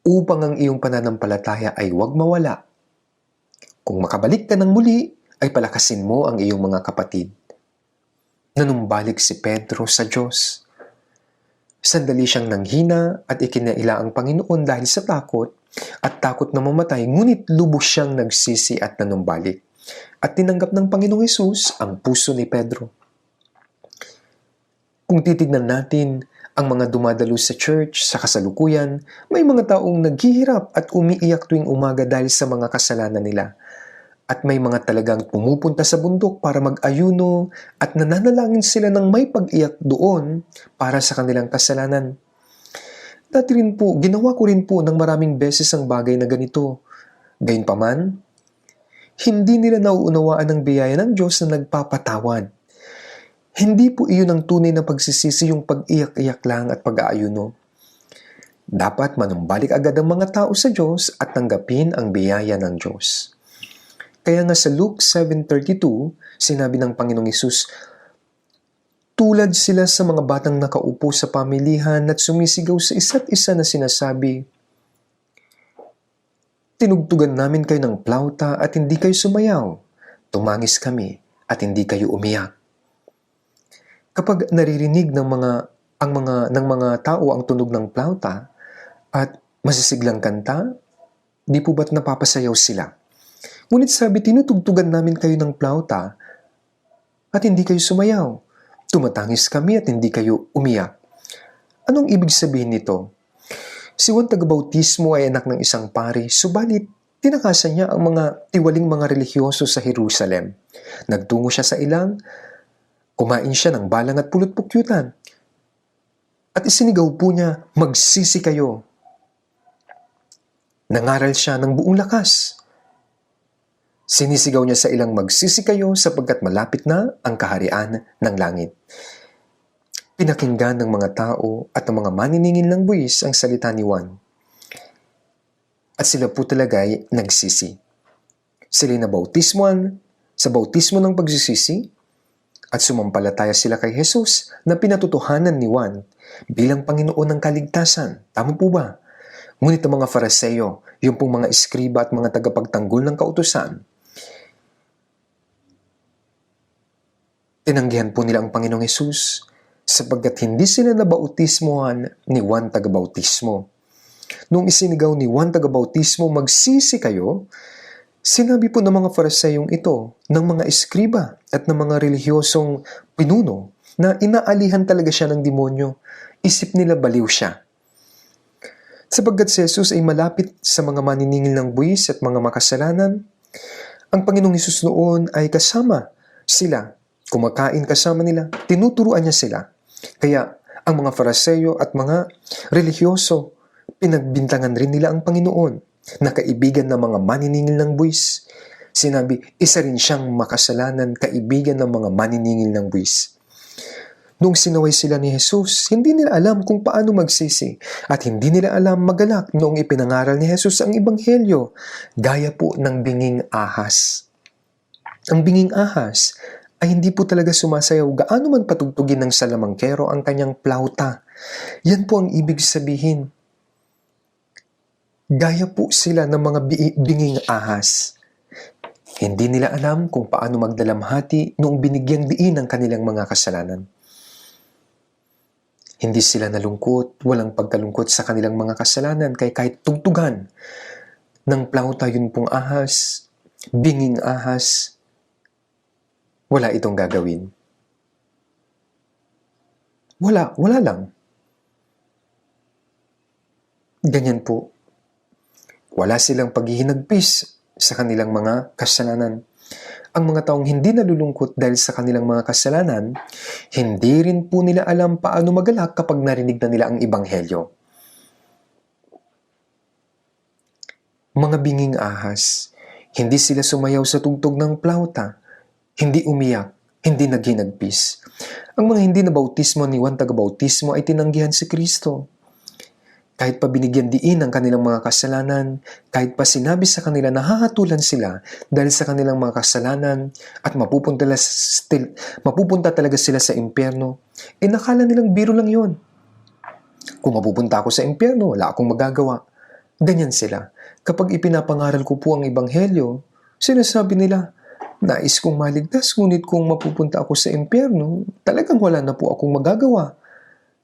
upang ang iyong pananampalataya ay huwag mawala. Kung makabalik ka ng muli, ay palakasin mo ang iyong mga kapatid." Nanumbalik si Pedro sa Diyos. Sandali siyang nanghina at ikinaila ang Panginoon dahil sa takot at takot na mamatay, ngunit lubos siyang nagsisi at nanumbalik. At tinanggap ng Panginoong Hesus ang puso ni Pedro. Kung titignan natin ang mga dumadalo sa church sa kasalukuyan, may mga taong naghihirap at umiiyak tuwing umaga dahil sa mga kasalanan nila. At may mga talagang pumupunta sa bundok para mag-ayuno at nananalangin sila ng may pag-iyak doon para sa kanilang kasalanan. Dati rin po, ginawa ko rin po ng maraming beses ang bagay na ganito. Gayunpaman, hindi nila nauunawaan ang biyaya ng Diyos na nagpapatawad. Hindi po iyon ang tunay na pagsisisi, yung pag-iyak-iyak lang at pag-aayuno. Dapat manumbalik agad ang mga tao sa Diyos at tanggapin ang biyaya ng Diyos. Kaya nga sa Luke 7:32, sinabi ng Panginoong Hesus, tulad sila sa mga batang nakaupo sa pamilihan at sumisigaw sa isa't isa na sinasabi, "Tinugtugan namin kayo ng plauta at hindi kayo sumayaw. Tumangis kami at hindi kayo umiyak." Kapag naririnig ng mga tao ang tunog ng plauta at masisiglang kanta, di po ba't napapasayaw sila? Ngunit sabi, tinutugtugan namin kayo ng plauta at hindi kayo sumayaw. Tumatangis kami at hindi kayo umiyak. Anong ibig sabihin nito? Si Juan Tagabautismo ay anak ng isang pari, subalit tinakasan niya ang mga tiwaling mga relihiyoso sa Jerusalem. Nagtungo siya sa ilang, kumain siya ng balang at pulot-pukyutan. At isinigaw po niya, "Magsisi kayo." Nangaral siya ng buong lakas. Sinisigaw niya sa ilang, "Magsisi kayo sapagkat malapit na ang kaharian ng langit." Pinakinggan ng mga tao at ng mga maniningil ng buwis ang salita ni Juan. At sila po talaga ay nagsisi. Sila nabautismuhan sa bautismo ng pagsisisi at sumampalataya sila kay Jesus na pinatutuhanan ni Juan bilang Panginoon ng kaligtasan. Tama po ba? Ngunit ang mga Fariseo, yung pong mga eskriba at mga tagapagtanggol ng kautusan, tinanggihan po nila ang Panginoong Hesus sapagkat hindi sila nabautismohan ni Juan Tagabautismo. Nung isinigaw ni Juan Tagabautismo, "Magsisi kayo," sinabi po ng mga Fariseyong ito, ng mga eskriba at ng mga relihiyosong pinuno, na inaalihan talaga siya ng demonyo. Isip nila baliw siya. Sapagkat si Jesus ay malapit sa mga maniningil ng buwis at mga makasalanan, ang Panginoong Hesus noon ay kasama sila, kumakain kasama nila, tinuturuan niya sila. Kaya ang mga Fariseo at mga relihiyoso, pinagbintangan rin nila ang Panginoon na kaibigan ng mga maniningil ng buwis. Sinabi, isa rin siyang makasalanan, kaibigan ng mga maniningil ng buwis. Nung sinaway sila ni Jesus, hindi nila alam kung paano magsisi at hindi nila alam magalak noong ipinangaral ni Jesus ang Ebanghelyo, gaya po ng binging ahas. Ang binging ahas ay hindi po talaga sumasayaw gaano man patugtugin ng salamangkero ang kanyang plauta. Yan po ang ibig sabihin. Gaya po sila ng mga binging ahas. Hindi nila alam kung paano magdalamhati noong binigyang diin ang kanilang mga kasalanan. Hindi sila nalungkot, walang pagkalungkot sa kanilang mga kasalanan, kaya kahit tugtugan ng plauta yun pong ahas, binging ahas, wala itong gagawin. Wala lang. Ganyan po. Wala silang paghihinagpis sa kanilang mga kasalanan. Ang mga taong hindi nalulungkot dahil sa kanilang mga kasalanan, hindi rin po nila alam paano magalak kapag narinig na nila ang Ebanghelyo. Mga binging ahas, hindi sila sumayaw sa tugtog ng plauta, hindi umiyak, hindi naghinagpis. Ang mga hindi nabautismo ni Juan Tagabautismo ay tinanggihan si Kristo. Kahit pa binigyan diin ang kanilang mga kasalanan, kahit pa sinabi sa kanila na hahatulan sila dahil sa kanilang mga kasalanan at mapupunta talaga sila sa impyerno, nakala nilang biro lang yon. Kung mapupunta ako sa impyerno, wala akong magagawa. Ganyan sila. Kapag ipinapangaral ko po ang Ebanghelyo, sinasabi nila, nais kong maligtas, ngunit kung mapupunta ako sa impyerno, talagang wala na po akong magagawa.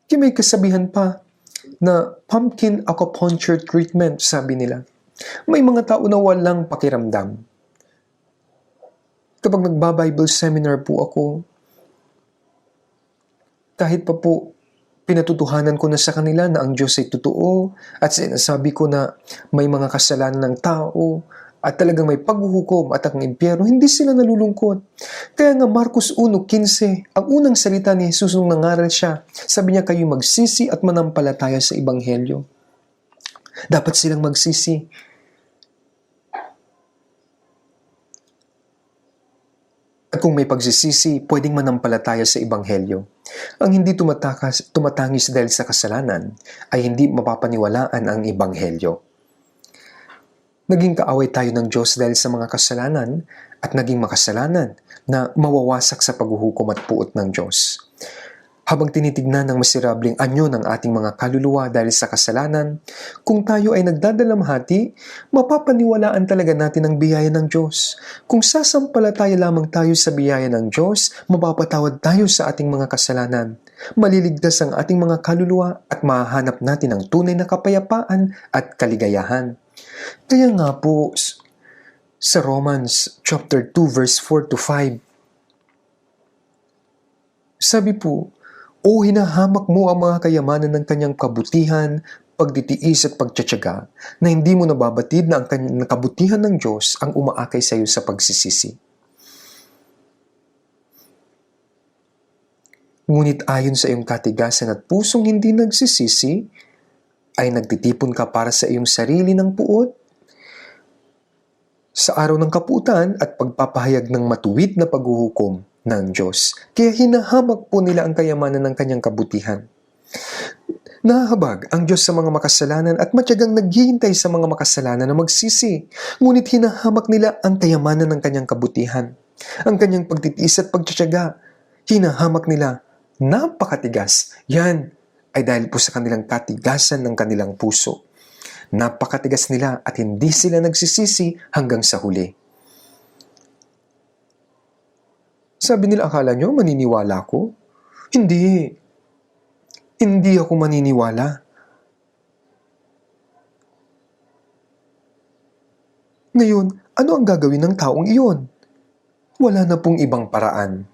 Kaya may kasabihan pa, na pumpkin acupuncture treatment, sabi nila. May mga tao na walang pakiramdam. Kapag nagba-Bible seminar po ako, kahit pa po pinatutuhanan ko na sa kanila na ang Diyos ay totoo at sinasabi ko na may mga kasalanan ng tao at talagang may paghuhukom at ang impyerno, hindi sila nalulungkot. Kaya nga Marcos 1:15, ang unang salita ni Jesus nung nangaral siya, sabi niya, kayo magsisi at manampalataya sa Ebanghelyo. Dapat silang magsisi. At kung may pagsisisi, pwedeng manampalataya sa Ebanghelyo. Ang hindi tumatangis dahil sa kasalanan ay hindi mapapaniwalaan ang Ebanghelyo. Naging kaaway tayo ng Diyos dahil sa mga kasalanan at naging makasalanan na mawawasak sa paghuhukom at puot ng Diyos. Habang tinitignan ng masirabling anyo ng ating mga kaluluwa dahil sa kasalanan, kung tayo ay nagdadalamhati, mapapaniwalaan talaga natin ang biyaya ng Diyos. Kung sasampalataya lamang tayo sa biyaya ng Diyos, mapapatawad tayo sa ating mga kasalanan. Maliligtas ang ating mga kaluluwa at mahahanap natin ang tunay na kapayapaan at kaligayahan. Kaya nga po, sa Romans chapter 2 verse 4-5, sabi po, o hinahamak mo ang mga kayamanan ng kanyang kabutihan, pagtitiis at pagtsatsaga, na hindi mo nababatid na ang kanyang kabutihan ng Diyos ang umaakay sa iyo sa pagsisisi. Ngunit ayon sa iyong katigasan at pusong hindi nagsisisi, ay nagtitipon ka para sa iyong sarili ng puot, sa araw ng kaputan at pagpapahayag ng matuwid na paghuhukom ng Diyos. Kaya hinahamak po nila ang kayamanan ng kanyang kabutihan. Nahahabag ang Diyos sa mga makasalanan at matyagang naghihintay sa mga makasalanan na magsisi. Ngunit hinahamak nila ang kayamanan ng kanyang kabutihan. Ang kanyang pagtitiis at pagtsatsaga, hinahamak nila. Napakatigas. Yan ay dahil po sa kanilang katigasan ng kanilang puso. Napakatigas nila at hindi sila nagsisisi hanggang sa huli. Sabi nila, akala nyo maniniwala ko? Hindi. Hindi ako maniniwala. Ngayon, ano ang gagawin ng taong iyon? Wala na pong ibang paraan.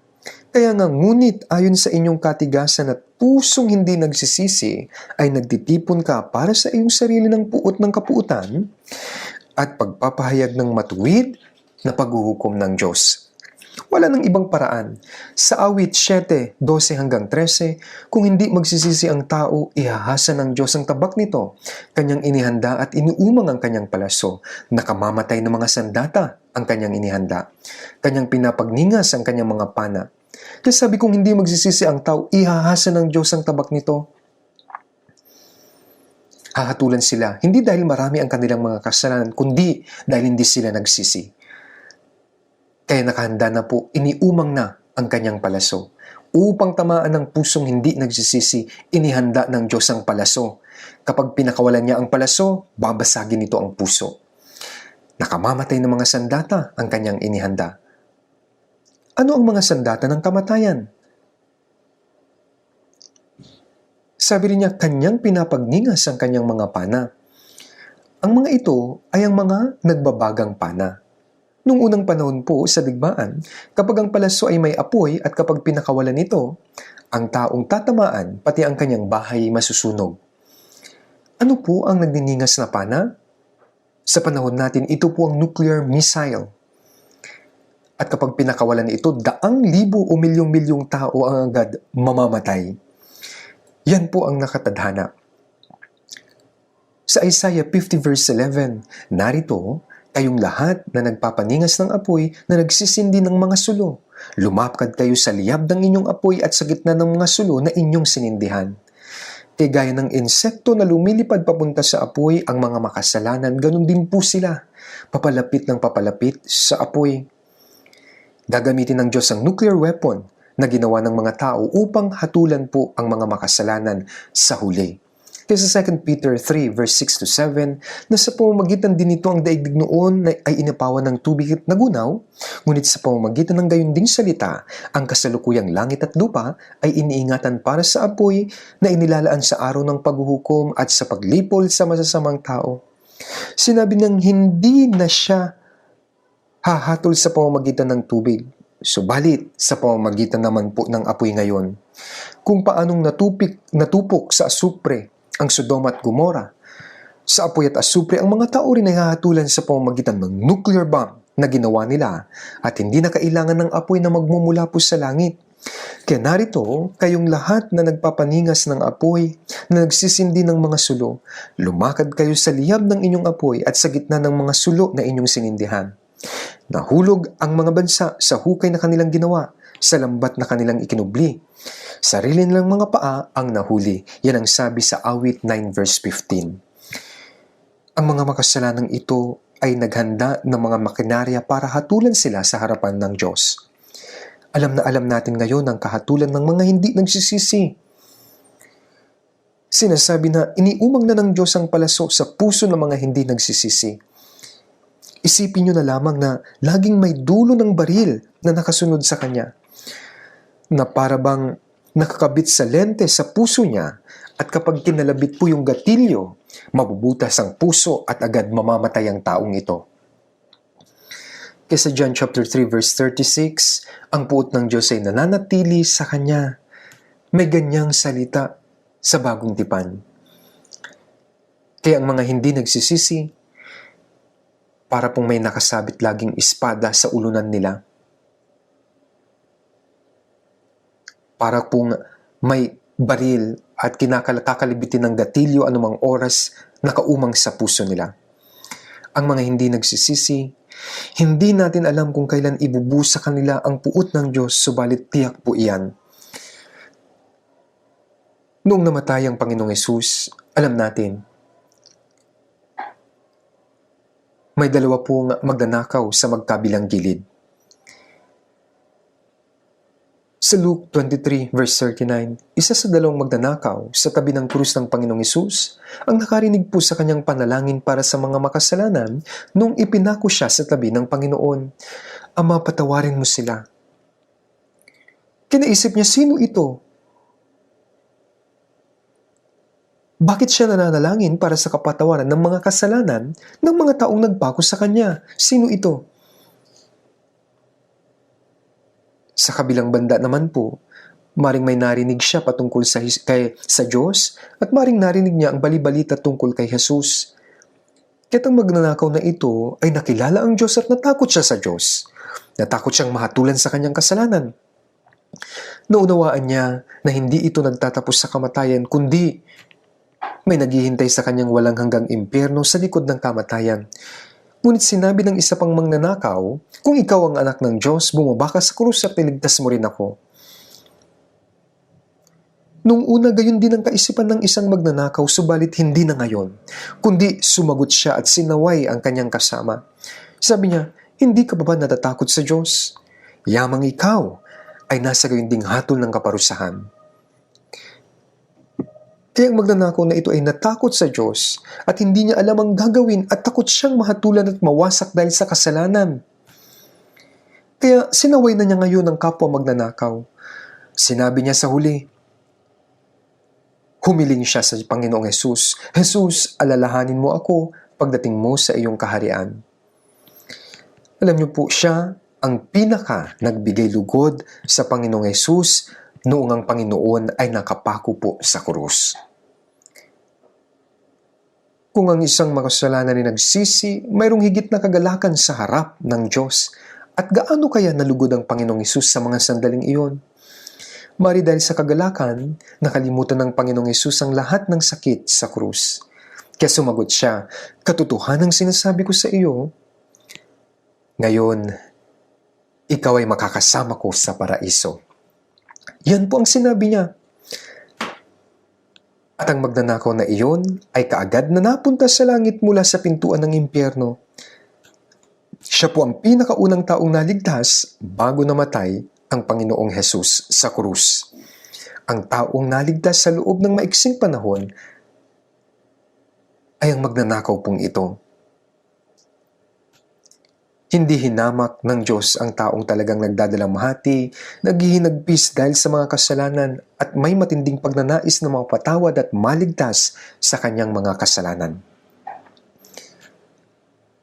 Kaya nga ngunit ayon sa inyong katigasan at pusong hindi nagsisisi, ay nagtitipon ka para sa iyong sarili ng puot ng kapuutan at pagpapahayag ng matuwid na paghuhukom ng Diyos. Wala nang ibang paraan. Sa awit 7:12 hanggang 13, kung hindi magsisisi ang tao, ihahasa ng Diyos ang tabak nito. Kanyang inihanda at iniumang ang kanyang palaso. Nakamamatay ng mga sandata ang kanyang inihanda. Kanyang pinapagningas ang kanyang mga pana. Kaya sabi kong hindi magsisisi ang tao, ihahasa ng Diyos ang tabak nito. Hahatulan sila, hindi dahil marami ang kanilang mga kasalanan, kundi dahil hindi sila nagsisi. Kaya nakahanda na po, iniumang na ang kanyang palaso. Upang tamaan ng pusong hindi nagsisisi, inihanda ng Diyos ang palaso. Kapag pinakawalan niya ang palaso, babasagin nito ang puso. Nakamamatay ng mga sandata ang kanyang inihanda. Ano ang mga sandata ng kamatayan? Sabi rin niya, kanyang pinapagningas ang kanyang mga pana. Ang mga ito ay ang mga nagbabagang pana. Noong unang panahon po sa digmaan, kapag ang palaso ay may apoy at kapag pinakawalan ito, ang taong tatamaan pati ang kanyang bahay masusunog. Ano po ang nagniningas na pana? Sa panahon natin, ito po ang nuclear missile. At kapag pinakawalan ito, daang libo o milyong-milyong tao ang agad mamamatay. Yan po ang nakatadhana. Sa Isaiah 50 verse 11, narito, kayong lahat na nagpapaningas ng apoy na nagsisindi ng mga sulo. Lumapkad kayo sa liyab ng inyong apoy at sa gitna ng mga sulo na inyong sinindihan. Kaya gaya ng insekto na lumilipad papunta sa apoy, ang mga makasalanan, ganun din po sila. Papalapit ng papalapit sa apoy. Gagamitin ng Diyos ang nuclear weapon na ginawa ng mga tao upang hatulan po ang mga makasalanan sa huli. Kaya sa 2 Peter 3 verse 6 to 7, na sa pamamagitan din nito ang daigdig noon ay inapawan ng tubig at nagunaw, ngunit sa pamamagitan ng gayon ding salita, ang kasalukuyang langit at lupa ay iniingatan para sa apoy na inilalaan sa araw ng paghuhukom at sa paglipol sa masasamang tao. Sinabi niyang hindi na siya hahatol sa pamamagitan ng tubig, subalit sa pamamagitan naman po ng apoy ngayon. Kung paanong natupok sa asupre ang Sodoma at Gomora, sa apoy at asupre ang mga tao rin ay hahatulan sa pamamagitan ng nuclear bomb na ginawa nila at hindi na kailangan ng apoy na magmumula po sa langit. Kaya narito, kayong lahat na nagpapaningas ng apoy, na nagsisindi ng mga sulo, lumakad kayo sa liyab ng inyong apoy at sa gitna ng mga sulo na inyong sinindihan. Nahulog ang mga bansa sa hukay na kanilang ginawa, sa lambat na kanilang ikinubli. Sarili nilang mga paa ang nahuli. Yan ang sabi sa awit 9 verse 15. Ang mga makasalanang ito ay naghanda ng mga makinarya para hatulan sila sa harapan ng Diyos. Alam na alam natin ngayon ang kahatulan ng mga hindi nagsisisi. Sinasabi na iniumang na ng Diyos ang palaso sa puso ng mga hindi nagsisisi. Isipin nyo na lamang na laging may dulo ng baril na nakasunod sa kanya, na para bang nakakabit sa lente sa puso niya at kapag kinalabit po yung gatilyo, mabubutas ang puso at agad mamamatay ang taong ito. Kaya sa John chapter 3 verse 36, ang puot ng Diyos ay nananatili sa kanya. May ganyang salita sa bagong tipan. Kaya ang mga hindi nagsisisi, para pong may nakasabit laging espada sa ulunan nila. Para pong may baril at kakalibitin ng gatilyo anumang oras nakaumang sa puso nila. Ang mga hindi nagsisisi, hindi natin alam kung kailan ibubuhos sa kanila ang puot ng Diyos, subalit tiyak po iyan. Noong namatay ang Panginoong Hesus, alam natin, may dalawa pong magnanakaw sa magkabilang gilid. Sa Luke 23 verse 39, isa sa dalawang magnanakaw sa tabi ng krus ng Panginoong Hesus ang nakarinig po sa kanyang panalangin para sa mga makasalanan nung ipinako siya sa tabi ng Panginoon. Ama, patawarin mo sila. Kinaisip niya, sino ito? Bakit siya nananalangin para sa kapatawaran ng mga kasalanan ng mga taong nagpako sa kanya? Sino ito? Sa kabilang banda naman po, maring may narinig siya patungkol sa Diyos at maring narinig niya ang balibalita tungkol kay Jesus. Kaya't ang magnanakaw na ito ay nakilala ang Diyos at natakot siya sa Diyos. Natakot siyang mahatulan sa kanyang kasalanan. Naunawaan niya na hindi ito nagtatapos sa kamatayan, kundi may naghihintay sa kanyang walang hanggang impyerno sa likod ng kamatayan. Ngunit sinabi ng isa pang mangnanakaw, kung ikaw ang anak ng Diyos, bumaba ka sa krus at niligtas mo rin ako. Nung una, gayon din ang kaisipan ng isang magnanakaw, subalit hindi na ngayon, kundi sumagot siya at sinaway ang kanyang kasama. Sabi niya, hindi ka ba natatakot sa Diyos? Yamang ikaw ay nasa gayon ding hatol ng kaparusahan. Kaya ang magnanakaw na ito ay natakot sa Diyos at hindi niya alam ang gagawin at takot siyang mahatulan at mawasak dahil sa kasalanan. Kaya sinaway na niya ngayon ang kapwa magnanakaw. Sinabi niya sa huli, humiling siya sa Panginoong Jesus, Jesus, alalahanin mo ako pagdating mo sa iyong kaharian. Alam niyo po, siya ang pinaka nagbigay lugod sa Panginoong Jesus noong ang Panginoon ay nakapako po sa krus. Kung ang isang makasalanan ay nagsisi, mayroong higit na kagalakan sa harap ng Diyos. At gaano kaya nalugod ang Panginoong Hesus sa mga sandaling iyon? Mari dahil sa kagalakan, nakalimutan ng Panginoong Hesus ang lahat ng sakit sa krus. Kaya sumagot siya, katotohanan ang sinasabi ko sa iyo, ngayon, ikaw ay makakasama ko sa paraiso. Yan po ang sinabi niya. At ang magnanakaw na iyon ay kaagad na napunta sa langit mula sa pintuan ng impyerno. Siya po ang pinakaunang taong naligtas bago namatay ang Panginoong Hesus sa krus. Ang taong naligtas sa loob ng maiksing panahon ay ang magnanakaw pong ito. Hindi hinamak ng Diyos ang taong talagang nagdadalamhati, naghihinagpis dahil sa mga kasalanan at may matinding pagnanais na mapatawad at maligtas sa kanyang mga kasalanan.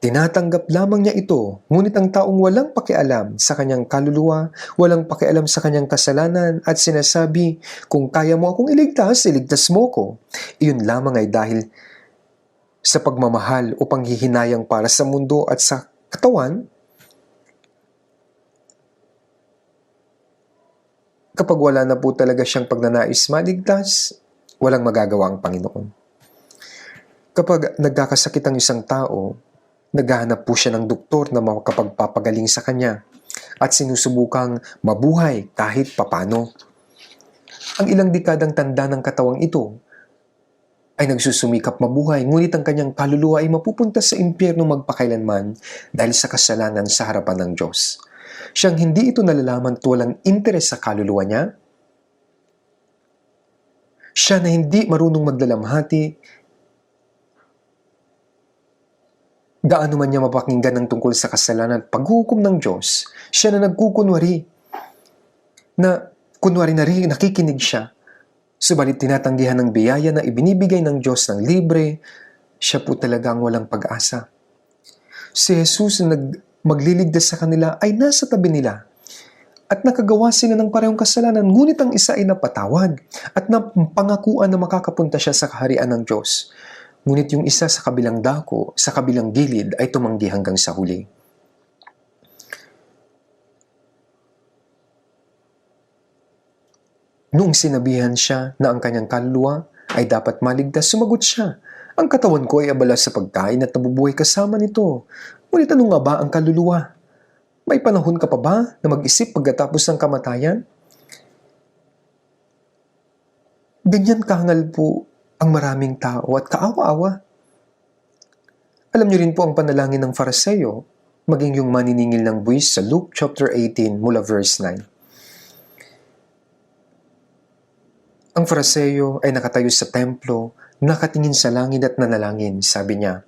Tinatanggap lamang niya ito, ngunit ang taong walang pakialam sa kanyang kaluluwa, walang pakialam sa kanyang kasalanan at sinasabi, kung kaya mo akong iligtas, iligtas mo ko. Iyon lamang ay dahil sa pagmamahal o panghihinayang para sa mundo at sa katawan, kapag wala na po talaga siyang pagnanais maligtas, walang magagawa ang Panginoon. Kapag nagkakasakit ang isang tao, naghahanap po siya ng doktor na makapagpapagaling sa kanya at sinusubukang mabuhay kahit papano. Ang ilang dekadang tanda ng katawang ito ay nagsusumikap mabuhay, ngunit ang kanyang kaluluwa ay mapupunta sa impyerno magpakailanman dahil sa kasalanan sa harapan ng Diyos. Siyang hindi ito nalalaman at walang interes sa kaluluwa niya. Siya na hindi marunong magdalamhati, gaano man niya mapakinggan ng tungkol sa kasalanan at paghuhukom ng Diyos, siya na nagkukunwari, na kunwari na rin nakikinig siya. Subalit tinatanggihan ng biyaya na ibinibigay ng Diyos ng libre, siya po talagang walang pag-asa. Si Jesus na magliligtas sa kanila ay nasa tabi nila at nakagawa sila ng parehong kasalanan, ngunit ang isa ay napatawad at napangakuan na makakapunta siya sa kaharian ng Diyos. Ngunit yung isa sa kabilang dako, sa kabilang gilid ay tumanggi hanggang sa huli. Noong sinabihan siya na ang kanyang kaluluwa ay dapat maligtas, sumagot siya, ang katawan ko ay abala sa pagkain at nabubuhay kasama nito. Ngunit ano nga ba ang kaluluwa? May panahon ka pa ba na mag-isip pagkatapos ng kamatayan? Ganyan kahangal po ang maraming tao at kaawa-awa. Alam niyo rin po ang panalangin ng Fariseo, maging yung maniningil ng buwis sa Luke chapter 18 mula verse 9. Ang Fariseo ay nakatayo sa templo, nakatingin sa langit at nanalangin. Sabi niya,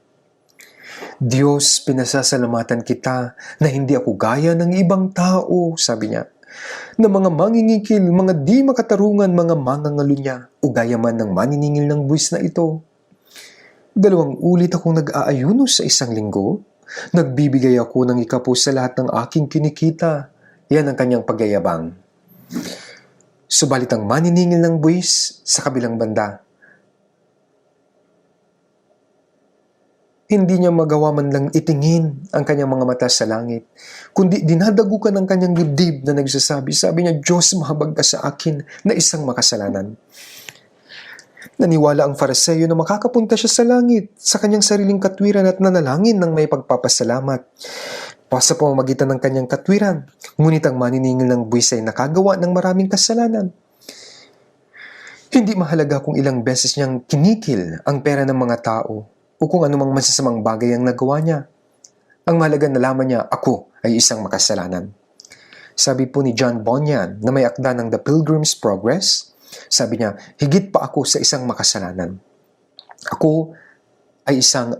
Diyos, pinasasalamatan kita na hindi ako gaya ng ibang tao, sabi niya, na mga mangingikil, mga di makatarungan, mga mangangalunya, o gaya man ng maniningil ng buwis na ito. 2 ulit akong nag-aayuno sa isang linggo. Nagbibigay ako ng ikapo sa lahat ng aking kinikita. Yan ang kanyang pagyayabang. Subalit ang maniningil ng buwis sa kabilang banda, hindi niya magawa man lang itingin ang kanyang mga mata sa langit, kundi dinadagukan ng kanyang dibdib na nagsasabi, sabi niya, Diyos, mahabag ka sa akin na isang makasalanan. Naniwala ang Fariseo na makakapunta siya sa langit sa kanyang sariling katwiran at nanalangin ng may pagpapasalamat sa pamamagitan ng kanyang katwiran. Ngunit ang maniningil ng buwis ay nakagawa ng maraming kasalanan. Hindi mahalaga kung ilang beses niyang kinikil ang pera ng mga tao o kung anumang masasamang bagay ang nagawa niya. Ang mahalaga na laman niya, ako ay isang makasalanan. Sabi po ni John Bunyan na may akda ng The Pilgrim's Progress, sabi niya, higit pa ako sa isang makasalanan. Ako ay isang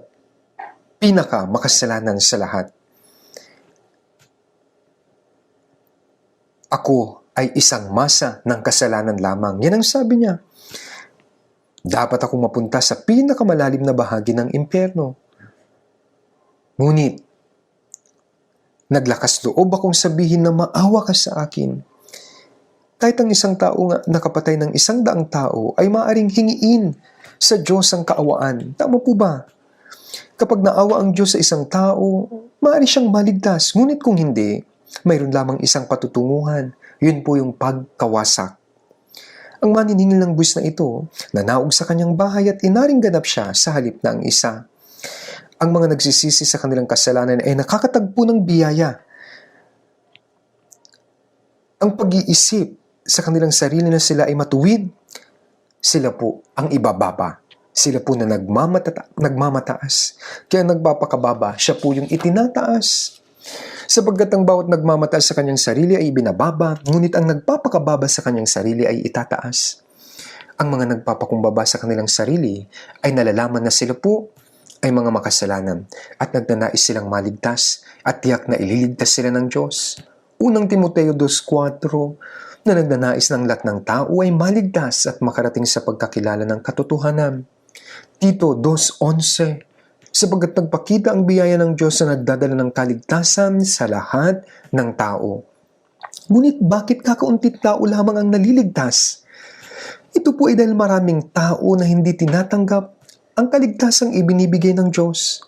pinaka makasalanan sa lahat. Ako ay isang masa ng kasalanan lamang. Yan ang sabi niya. Dapat akong mapunta sa pinakamalalim na bahagi ng impyerno. Ngunit, naglakas loob akong sabihin na maawa ka sa akin. Kahit ang isang tao nga nakapatay ng 100 tao ay maaaring hingiin sa Diyos ang kaawaan. Tama po ba? Kapag naawa ang Diyos sa isang tao, maaari siyang maligtas. Ngunit kung hindi, mayroon lamang isang patutunguhan. Yun po yung pagkawasak. Ang maniningil ng buwis na ito, nanaog sa kanyang bahay at inaring ganap siya sa halip na ang isa. Ang mga nagsisisi sa kanilang kasalanan ay nakakatagpo ng biyaya. Ang pag-iisip sa kanilang sarili na sila ay matuwid, sila po ang ibababa. Sila po na nagmamataas. Kaya nagpapakababa, siya po yung itinataas. Sapagkat ang bawat nagmamataas sa kanyang sarili ay binababa, ngunit ang nagpapakababa sa kanyang sarili ay itataas. Ang mga nagpapakumbaba sa kanilang sarili ay nalalaman na sila po ay mga makasalanan at nagnanais silang maligtas at tiyak na ililigtas sila ng Diyos. Unang Timoteo 2:4 na nagnanais ng lahat ng tao ay maligtas at makarating sa pagkakilala ng katotohanan. Tito 2:11 sapagkat nagpakita ang biyaya ng Diyos na nagdadala ng kaligtasan sa lahat ng tao. Ngunit bakit kakaunting tao lamang ang naliligtas? Ito po ay dahil maraming tao na hindi tinatanggap ang kaligtasang ibinibigay ng Diyos.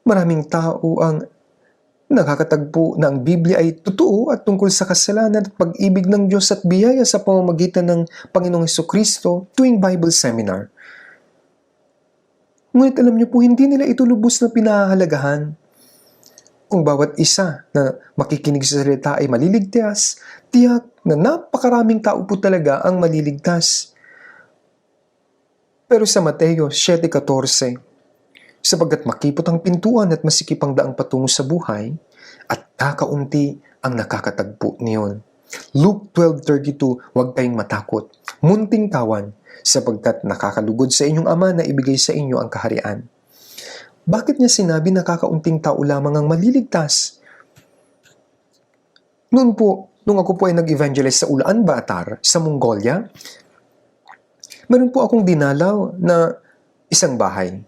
Maraming tao ang nakakatagpo na ang Biblia ay totoo at tungkol sa kasalanan at pag-ibig ng Diyos at biyaya sa pamamagitan ng Panginoong Hesukristo tuwing Bible seminar. Ngunit alam niyo po, hindi nila ito lubos na pinahahalagahan. Kung bawat isa na makikinig sa salita ay maliligtas, tiyak na napakaraming tao po talaga ang maliligtas. Pero sa Mateo 7:14, sapagkat makipot ang pintuan at masikip ang daang patungo sa buhay, at kakaunti ang nakakatagpo niyon. Luke 12:32, huwag kayong matakot, munting tawan, sapagkat nakakalugod sa inyong Ama na ibigay sa inyo ang kaharian. Bakit niya sinabi na kakaunting tao lamang ang maliligtas? Nung ako po ay nag-evangelize sa Ulaan Batar, sa Mongolia, meron po akong dinalaw na isang bahay.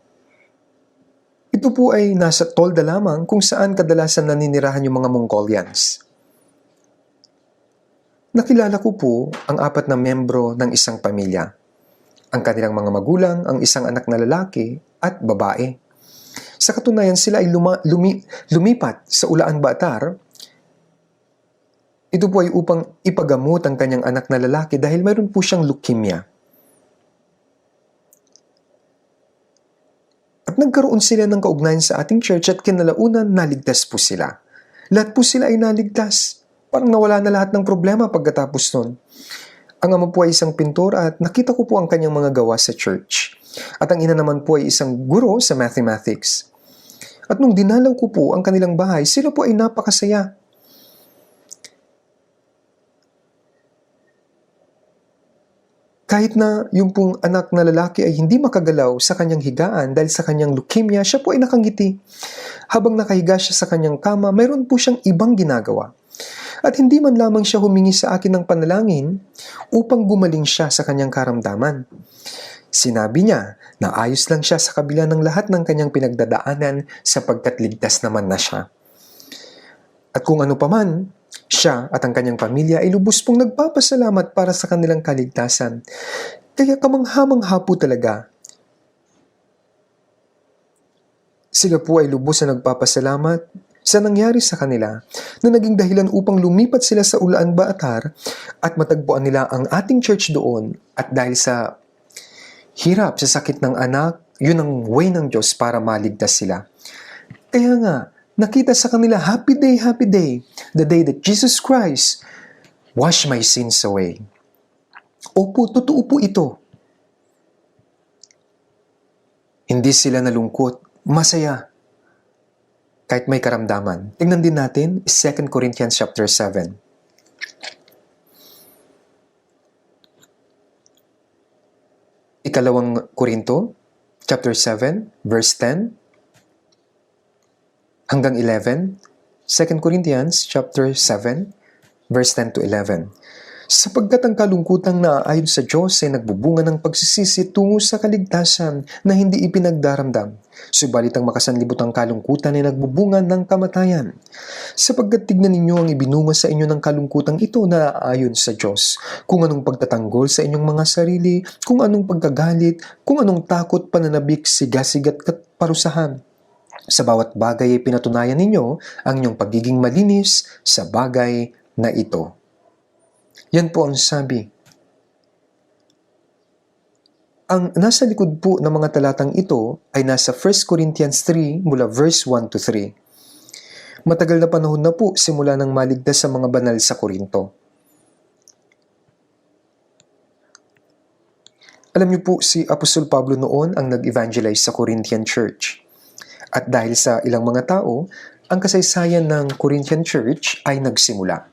Ito po ay nasa tolda lamang kung saan kadalasan naninirahan yung mga Mongolians. Nakilala ko po ang 4 na membro ng isang pamilya. Ang kanilang mga magulang, ang isang anak na lalaki at babae. Sa katunayan, sila ay lumipat sa Ulaan Batar. Ito po ay upang ipagamot ang kanyang anak na lalaki dahil mayroon po siyang leukemia. At nagkaroon sila ng kaugnayan sa ating church at kinalaunan naligtas po sila. Lahat po sila ay naligtas. Parang nawala na lahat ng problema pagkatapos nun. Ang ama po ay isang pintor at nakita ko po ang kanyang mga gawa sa church. At ang ina naman po ay isang guro sa mathematics. At nung dinalaw ko po ang kanilang bahay, sila po ay napakasaya. Kahit na yung pong anak na lalaki ay hindi makagalaw sa kanyang higaan dahil sa kanyang leukemia, siya po ay nakangiti. Habang nakahiga siya sa kanyang kama, mayroon po siyang ibang ginagawa. At hindi man lamang siya humingi sa akin ng panalangin upang gumaling siya sa kanyang karamdaman. Sinabi niya na ayos lang siya sa kabila ng lahat ng kanyang pinagdadaanan sapagkat ligtas naman na siya. At kung ano paman, siya at ang kanyang pamilya ay lubos pong nagpapasalamat para sa kanilang kaligtasan. Kaya kamangha-mangha po talaga. Sila po ay lubos na nagpapasalamat sa nangyari sa kanila na naging dahilan upang lumipat sila sa Ulaan Baatar at matagpuan nila ang ating church doon. At dahil sa hirap sa sakit ng anak, yun ang way ng Diyos para maligtas sila. Kaya nga, nakita sa kanila, happy day, the day that Jesus Christ washed my sins away. Opo, totoo po ito. Hindi sila nalungkot, masaya. Kahit may karamdaman. Tingnan din natin 2 Corinthians chapter 7. Ikalawang Korinto, chapter 7, verse 10 hanggang 11. 2 Corinthians chapter 7, verse 10 to 11. Sapagkat ang kalungkutang naaayon sa Diyos ay nagbubunga ng pagsisisi tungo sa kaligtasan na hindi ipinagdaramdam. Subalit ang makasanlibutang kalungkutan ay nagbubunga ng kamatayan. Sapagkat tignan ninyo ang ibinunga sa inyo ng kalungkutang ito na ayon sa Diyos. Kung anong pagtatanggol sa inyong mga sarili, kung anong pagkagalit, kung anong takot, pananabik, sigasigat at parusahan. Sa bawat bagay ay pinatunayan ninyo ang inyong pagiging malinis sa bagay na ito. Yan po ang sabi. Ang nasa likod po ng mga talatang ito ay nasa 1 Corinthians 3 mula verse 1 to 3. Matagal na panahon na po simula nang maligtas sa mga banal sa Korinto. Alam niyo po, si Apostol Pablo noon ang nag-evangelize sa Corinthian Church. At dahil sa ilang mga tao, ang kasaysayan ng Corinthian Church ay nagsimula.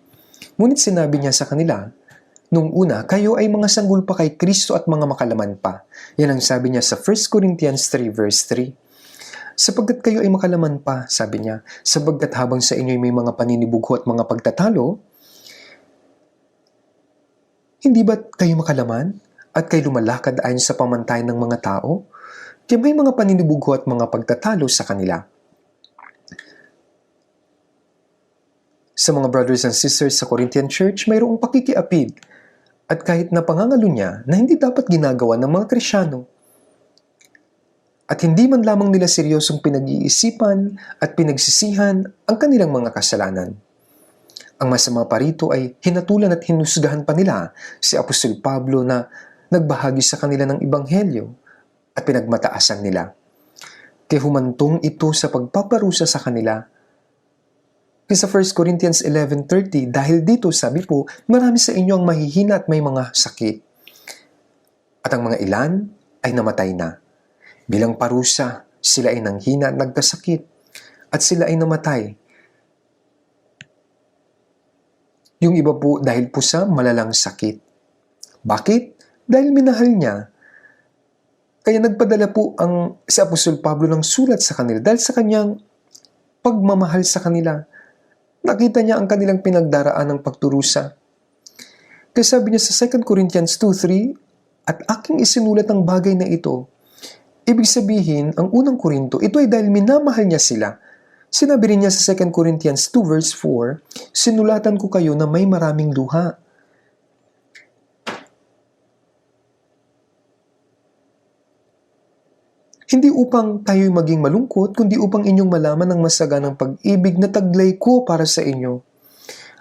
Ngunit sinabi niya sa kanila, nung una, kayo ay mga sanggol pa kay Kristo at mga makalaman pa. Yan ang sabi niya sa 1 Corinthians 3 verse 3. Sapagkat kayo ay makalaman pa, sabi niya, sapagkat habang sa inyo ay may mga paninibugho at mga pagtatalo, hindi ba't kayo makalaman at kayo lumalakad ayon sa pamantayan ng mga tao? Kaya may mga paninibugho at mga pagtatalo sa kanila. Sa mga brothers and sisters sa Corinthian Church, mayroong pakikiapid at kahit na pangangalo niya na hindi dapat ginagawa ng mga Krisyano. At hindi man lamang nila seryosong pinag-iisipan at pinagsisihan ang kanilang mga kasalanan. Ang masama pa rito ay hinatulan at hinusgahan pa nila si Apostol Pablo na nagbahagi sa kanila ng Ebanghelyo at pinagmataasan nila. Kaya humantong ito sa pagpaparusa sa kanila. Sa 1 Corinthians 11:30, dahil dito sabi po, marami sa inyo ang mahihina at may mga sakit. At ang mga ilan ay namatay na. Bilang parusa, sila ay nanghina at nagkasakit. At sila ay namatay. Yung iba po dahil po sa malalang sakit. Bakit? Dahil minahal niya. Kaya nagpadala po si Apostol Pablo ng sulat sa kanila dahil sa kanyang pagmamahal sa kanila. Nakita niya ang kanilang pinagdaraan ng pagturusa. Kaya sabi niya sa 2 Corinthians 2:3, at aking isinulat ang bagay na ito. Ibig sabihin, ang unang Korinto, ito ay dahil minamahal niya sila. Sinabi rin niya sa 2 Corinthians 2 verse 4, sinulatan ko kayo na may maraming luha. Hindi upang tayo'y maging malungkot, kundi upang inyong malaman ang masaganang pag-ibig na taglay ko para sa inyo.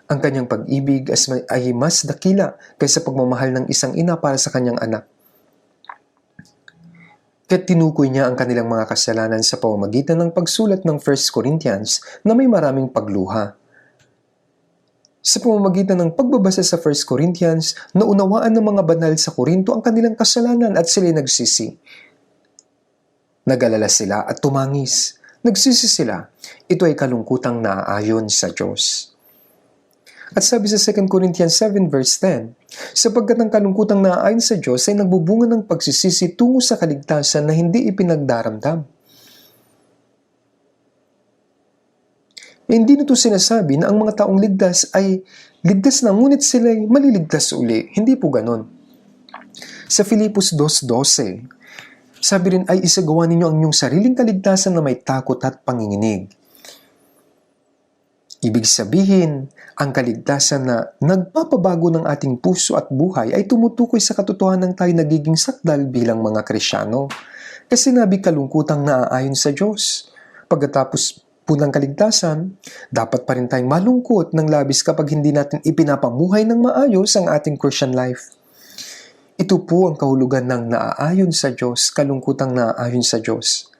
Ang kanyang pag-ibig ay mas dakila kaysa pagmamahal ng isang ina para sa kanyang anak. Kaya't tinukoy niya ang kanilang mga kasalanan sa pamamagitan ng pagsulat ng 1 Corinthians na may maraming pagluha. Sa pamamagitan ng pagbabasa sa 1 Corinthians, naunawaan ng mga banal sa Korinto ang kanilang kasalanan at sila'y nagsisi. Nag-alala sila at tumangis. Nagsisi sila. Ito ay kalungkutang naaayon sa Diyos. At sabi sa 2 Corinthians 7 verse 10, sapagkat ang kalungkutang naaayon sa Diyos ay nagbubunga ng pagsisisi tungo sa kaligtasan na hindi ipinagdaramdam. Hindi nito sinasabi na ang mga taong ligtas ay ligtas na ngunit sila ay maliligtas uli. Hindi po ganon. Sa Filipos 2:12, sabi rin ay isagawa ninyo ang inyong sariling kaligtasan na may takot at panginginig. Ibig sabihin, ang kaligtasan na nagpapabago ng ating puso at buhay ay tumutukoy sa katotohanan tayo nagiging sakdal bilang mga Kristyano. Kasi sinabi kalungkutang naaayon sa Diyos. Pagkatapos po ng kaligtasan, dapat pa rin tayong malungkot ng labis kapag hindi natin ipinapamuhay ng maayos ang ating Christian life. Ito po ang kahulugan ng naaayon sa Diyos, kalungkutang naaayon sa Diyos.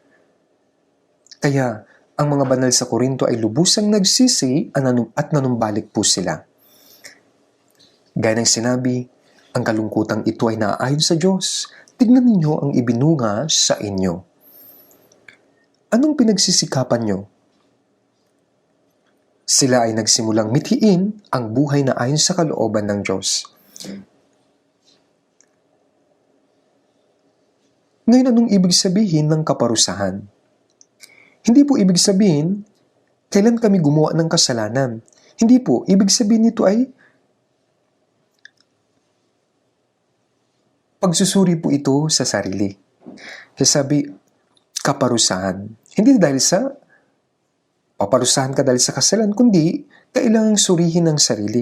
Kaya, ang mga banal sa Korinto ay lubusang nagsisi at nanumbalik po sila. Gaya ng sinabi, ang kalungkutang ito ay naaayon sa Diyos. Tignan ninyo ang ibinunga sa inyo. Anong pinagsisikapan nyo? Sila ay nagsimulang mithiin ang buhay na ayon sa kalooban ng Diyos. Ngayon, anong ibig sabihin ng kaparusahan? Hindi po ibig sabihin, kailan kami gumawa ng kasalanan. Hindi po, ibig sabihin nito ay pagsusuri po ito sa sarili. Sabi, kaparusahan. Hindi dahil sa paparusahan ka dahil sa kasalanan, kundi kailangang surihin ang sarili.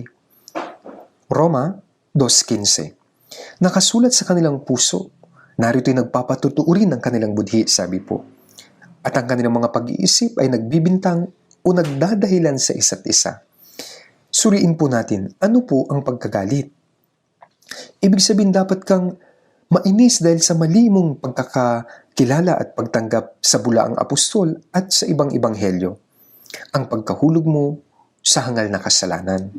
Roma 2:15. Nakasulat sa kanilang puso, narito'y nagpapatutuurin ang kanilang budhi, sabi po. At ang kanilang mga pag-iisip ay nagbibintang o nagdadahilan sa isa't isa. Suriin po natin, ano po ang pagkagalit? Ibig sabihin dapat kang mainis dahil sa mali mong pagkakakilala at pagtanggap sa bulaang apostol at sa ibang ebanghelyo. Ang pagkahulog mo sa hangal na kasalanan.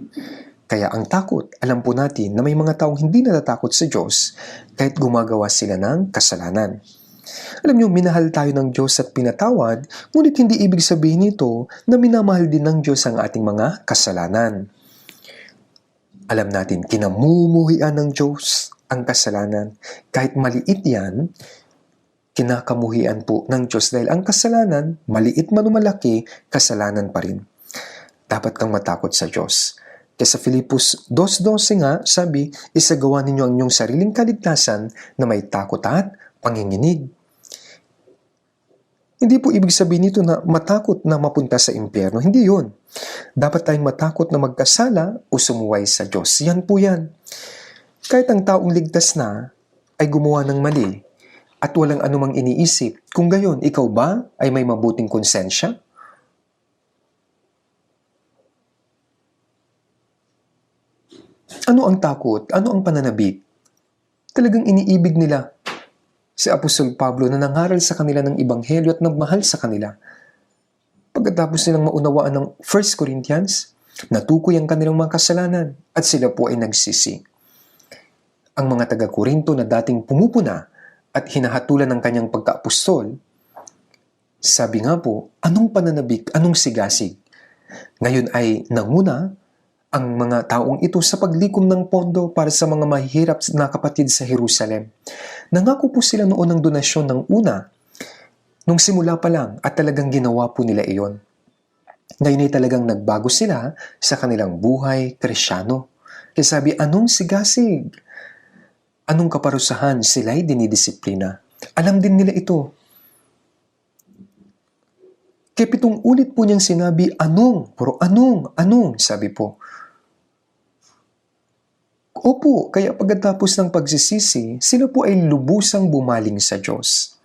Kaya ang takot, alam po natin na may mga taong hindi natatakot sa Diyos kahit gumagawa sila ng kasalanan. Alam niyo, minahal tayo ng Diyos at pinatawad, ngunit hindi ibig sabihin nito na minamahal din ng Diyos ang ating mga kasalanan. Alam natin, kinamumuhian ng Diyos ang kasalanan. Kahit maliit yan, kinakamuhian po ng Diyos dahil ang kasalanan, maliit man o malaki, kasalanan pa rin. Dapat kang matakot sa Diyos. Kaya sa Filipos 2:12 nga, sabi, isagawa ninyo ang inyong sariling kaligtasan na may takot at panginginig. Hindi po ibig sabihin nito na matakot na mapunta sa impyerno. Hindi yun. Dapat tayong matakot na magkasala o sumuway sa Diyos. Yan po yan. Kahit ang taong ligtas na ay gumawa ng mali at walang anumang iniisip, kung gayon, ikaw ba ay may mabuting konsensya? Ano ang takot? Ano ang pananabik? Talagang iniibig nila si Apostol Pablo na nangaral sa kanila ng Ebanghelyo at nagmahal sa kanila. Pagkatapos nilang maunawaan ng 1 Corinthians, natukoy ang kanilang mga kasalanan at sila po ay nagsisi. Ang mga taga-Korinto na dating pumupuna at hinahatulan ng kanyang pagka-apostol, sabi nga po, anong pananabik, anong sigasig? Ngayon ay nanguna ang mga taong ito sa paglikom ng pondo para sa mga mahihirap na kapatid sa Jerusalem. Nangako po sila noon ng donasyon ng una, nung simula pa lang at talagang ginawa po nila iyon. Ngayon ay talagang nagbago sila sa kanilang buhay Kristyano. Kaya sabi, anong sigasig? Anong kaparusahan? Sila'y dinidisiplina. Alam din nila ito. Kaya 7 ulit po niyang sinabi, anong? Pero anong? Sabi po. Opo, kaya pagkatapos ng pagsisisi, sila po ay lubusang bumaling sa Diyos.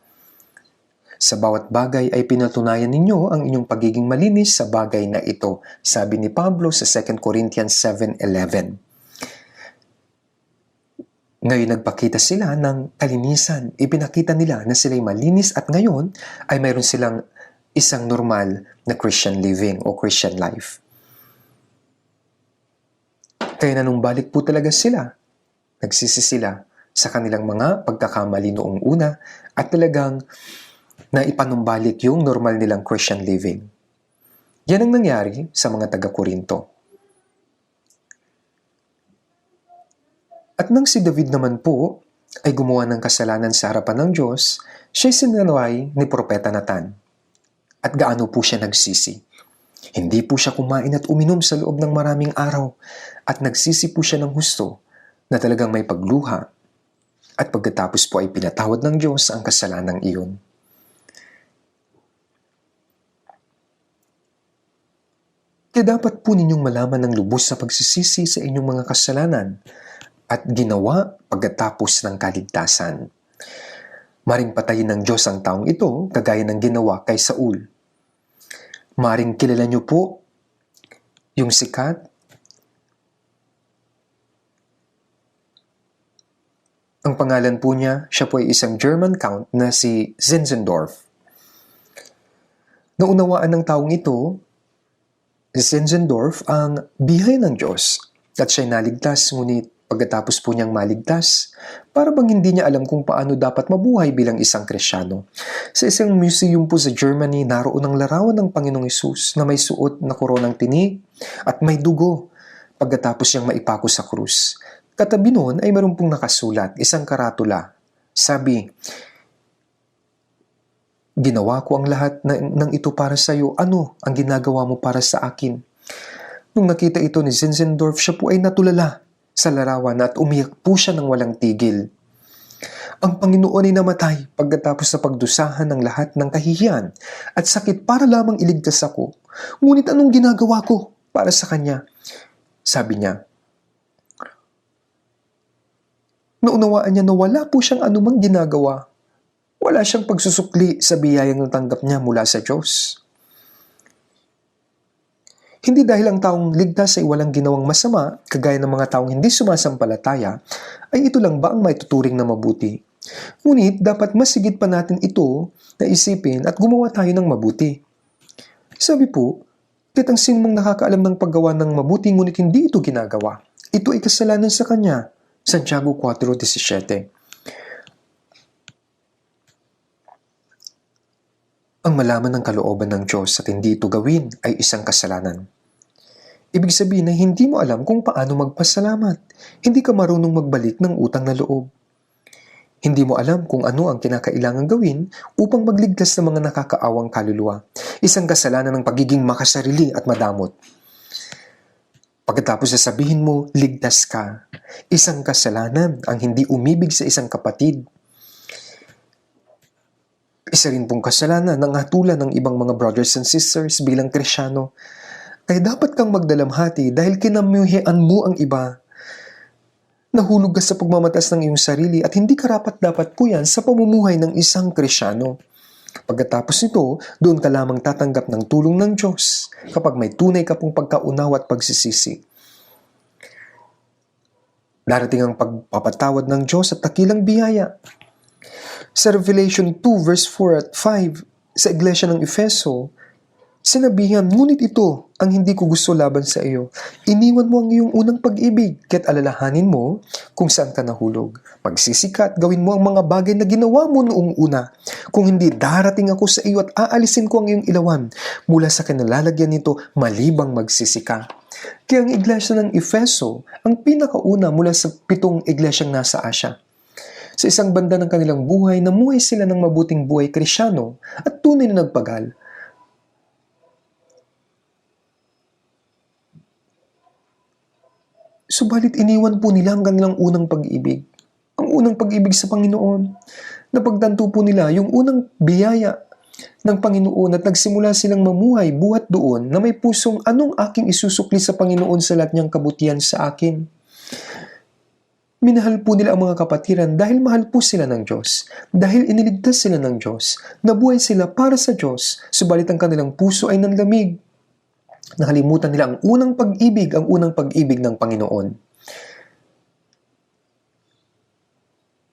Sa bawat bagay ay pinatunayan ninyo ang inyong pagiging malinis sa bagay na ito, sabi ni Pablo sa 2 Corinthians 7:11. Ngayon nagpakita sila ng kalinisan. Ipinakita nila na sila'y malinis at ngayon ay mayroon silang isang normal na Christian living o Christian life. Kaya nanumbalik po talaga sila. Nagsisi sila sa kanilang mga pagkakamali noong una at talagang naipanumbalik yung normal nilang Christian living. Yan ang nangyari sa mga taga-Korinto. At nang si David naman po ay gumawa ng kasalanan sa harapan ng Diyos, siya'y sinalaway ni Propeta Nathan. At gaano po siya nagsisi? Hindi po siya kumain at uminom sa loob ng maraming araw at nagsisi po siya ng husto na talagang may pagluha at pagkatapos po ay pinatawad ng Diyos ang kasalanang iyon. Kaya dapat po ninyong malaman ng lubos na pagsisisi sa inyong mga kasalanan at ginawa pagkatapos ng kaligtasan. Maring patayin ng Diyos ang taong ito, kagaya ng ginawa kay Saul. Maring kilala niyo po yung sikat ang pangalan po niya, siya po ay isang German count na si Zinzendorf. Naunawaan ng taong ito, Zinzendorf, ang biyaya ng Diyos at siya'y naligtas, ngunit pagkatapos po niyang maligtas, para bang hindi niya alam kung paano dapat mabuhay bilang isang Kristyano. Sa isang museum po sa Germany, naroon ang larawan ng Panginoong Hesus na may suot na koronang tinig at may dugo pagkatapos niyang maipako sa krus. Katabi noon ay meron pong nakasulat, isang karatula. Sabi, "Ginawa ko ang lahat ng ito para sa iyo. Ano ang ginagawa mo para sa akin?" Nung nakita ito ni Zinzendorf, siya po ay natulala sa larawan at umiyak po siya ng walang tigil. Ang Panginoon ay namatay pagkatapos sa pagdusahan ng lahat ng kahihiyan at sakit para lamang iligtas ako. Ngunit anong ginagawa ko para sa Kanya? Sabi niya. Naunawaan niya na wala po siyang anumang ginagawa. Wala siyang pagsusukli sa biyayang natanggap niya mula sa Diyos. Hindi dahil ang taong ligtas ay walang ginawang masama, kagaya ng mga taong hindi sumasampalataya, ay ito lang ba ang maituturing na mabuti? Ngunit dapat masigit pa natin ito na isipin at gumawa tayo ng mabuti. Sabi po, kahit ang sinumang nakakaalam ng paggawa ng mabuti ngunit hindi ito ginagawa, ito ay kasalanan sa kanya. Santiago 4:17. Ang malaman ng kalooban ng Diyos at hindi ito gawin ay isang kasalanan. Ibig sabihin na hindi mo alam kung paano magpasalamat. Hindi ka marunong magbalik ng utang na loob. Hindi mo alam kung ano ang kinakailangan gawin upang magligtas ng mga nakakaawang kaluluwa. Isang kasalanan ng pagiging makasarili at madamot. Pagkatapos sasabihin mo, ligtas ka. Isang kasalanan ang hindi umibig sa isang kapatid. Isa rin pong kasalanan ang hatulan ng ibang mga brothers and sisters bilang Kristyano. Kaya dapat kang magdalamhati dahil kinamuhian mo ang iba. Nahulog ka sa pagmamatas ng iyong sarili at hindi karapat-dapat po yan sa pamumuhay ng isang Kristyano. Pagkatapos nito, doon ka lamang tatanggap ng tulong ng Diyos kapag may tunay ka pong pagkaunawa at pagsisisi. Darating ang pagpapatawad ng Diyos at dakilang biyaya. Sa Revelation 2 verse 4 at 5, sa iglesia ng Efeso, sinabihan, "Ngunit ito ang hindi ko gusto laban sa iyo. Iniwan mo ang iyong unang pag-ibig, kaya't alalahanin mo kung saan ka nahulog. Magsisikat, gawin mo ang mga bagay na ginawa mo noong una. Kung hindi, darating ako sa iyo at aalisin ko ang iyong ilawan mula sa kinalalagyan nito malibang magsisika." Kaya ang iglesia ng Efeso ang pinakauna mula sa 7 iglesyang nasa Asya. Sa isang banda ng kanilang buhay, namuhay sila ng mabuting buhay Kristyano at tunay na nagpagal. Subalit iniwan po nila ang kanilang unang pag-ibig. Ang unang pag-ibig sa Panginoon. Napagtanto po nila yung unang biyaya ng Panginoon at nagsimula silang mamuhay buhat doon na may pusong anong aking isusukli sa Panginoon sa lahat niyang kabutihan sa akin. Minahal po nila ang mga kapatiran dahil mahal po sila ng Diyos. Dahil iniligtas sila ng Diyos. Nabuhay sila para sa Diyos, subalit ang kanilang puso ay nanlamig. Nakalimutan nila ang unang pag-ibig ng Panginoon.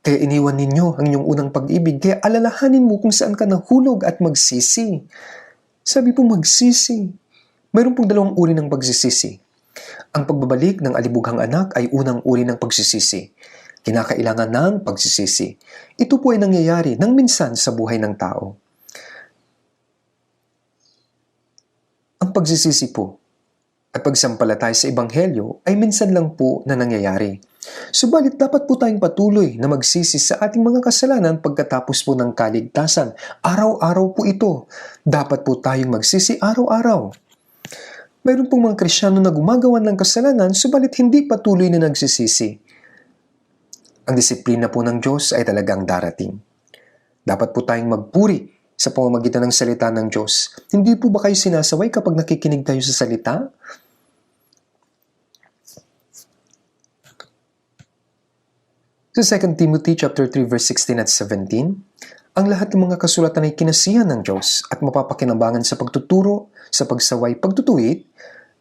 Kaya iniwan ninyo ang inyong unang pag-ibig, kaya alalahanin mo kung saan ka nahulog at magsisi. Sabi po magsisi. Mayroon pong 2 uri ng pagsisisi. Ang pagbabalik ng alibughang anak ay unang uri ng pagsisisi. Kinakailangan ng pagsisisi. Ito po ay nangyayari nang minsan sa buhay ng tao. Ang pagsisisi po at pagsampalataya sa Ebanghelyo ay minsan lang po na nangyayari. Subalit dapat po tayong patuloy na magsisi sa ating mga kasalanan pagkatapos po ng kaligtasan. Araw-araw po ito. Dapat po tayong magsisi araw-araw. Mayroon pong mga Kristyano na gumagawa ng kasalanan subalit hindi patuloy na nagsisisi. Ang disiplina po ng Diyos ay talagang darating. Dapat po tayong magpuri sa pamamagitan ng salita ng Diyos. Hindi po ba kayo sinasaway kapag nakikinig kayo sa salita? Sa 2 Timothy chapter 3 verse 16 at 17, ang lahat ng mga kasulatan ay kinasihan ng Diyos at mapapakinabangan sa pagtuturo, sa pagsaway, pagtutuwid,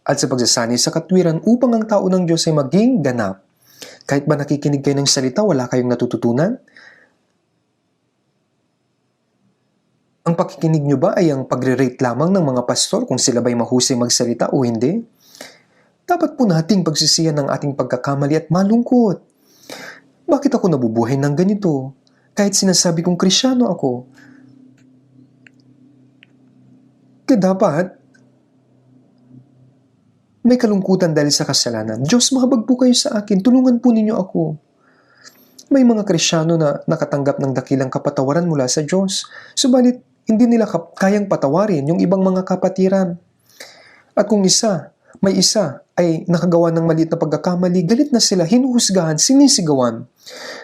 at sa pagsasanay sa katwiran upang ang tao ng Diyos ay maging ganap. Kahit ba nakikinig kayo ng salita, wala kayong natututunan? Ang pakikinig nyo ba ay ang pagre-rate lamang ng mga pastor kung sila ba'y mahusay magsalita o hindi? Dapat po nating pagsisihan ng ating pagkakamali at malungkot. Bakit ako nabubuhay ng ganito? Kahit sinasabi kong Kristyano ako. Kaya dapat, may kalungkutan dahil sa kasalanan. Diyos, mahabag po kayo sa akin. Tulungan po ninyo ako. May mga Kristyano na nakatanggap ng dakilang kapatawaran mula sa Diyos. Subalit, hindi nila kayang patawarin yung ibang mga kapatiran. At kung may isa ay nakagawa ng maliit na pagkakamali, galit na sila, hinuhusgahan, sinisigawan.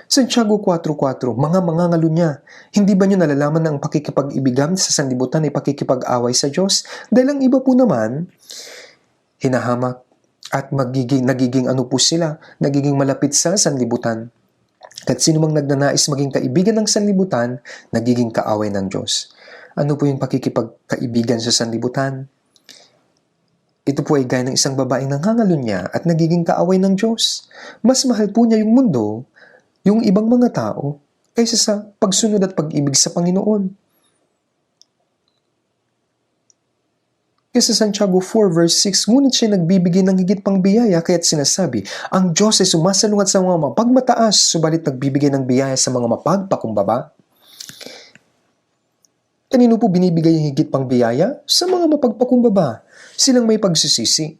Santiago 4:4, mga mangangalo niya, hindi ba niyo nalalaman na ang pakikipag-ibigan sa sanlibutan ay pakikipag-away sa Diyos? Dahil ang iba po naman, hinahamak at nagiging nagiging malapit sa sanlibutan. At sino mang nagnanais maging kaibigan ng sanlibutan, nagiging kaaway ng Diyos. Ano po yung pakikipagkaibigan sa sanlibutan? Ito po ay gaya ng isang babaeng nanghangalo niya at nagiging kaaway ng Diyos. Mas mahal po niya yung mundo, yung ibang mga tao, kaysa sa pagsunod at pag-ibig sa Panginoon. Kaya sa Santiago 4 verse 6, ngunit siya nagbibigay ng higit pang biyaya, kaya't sinasabi, ang Diyos ay sumasalungat sa mga mapagmataas, subalit nagbibigay ng biyaya sa mga mapagpakumbaba. Kanino po binibigay yung higit pang biyaya? Sa mga mapagpakumbaba. Silang may pagsisisi.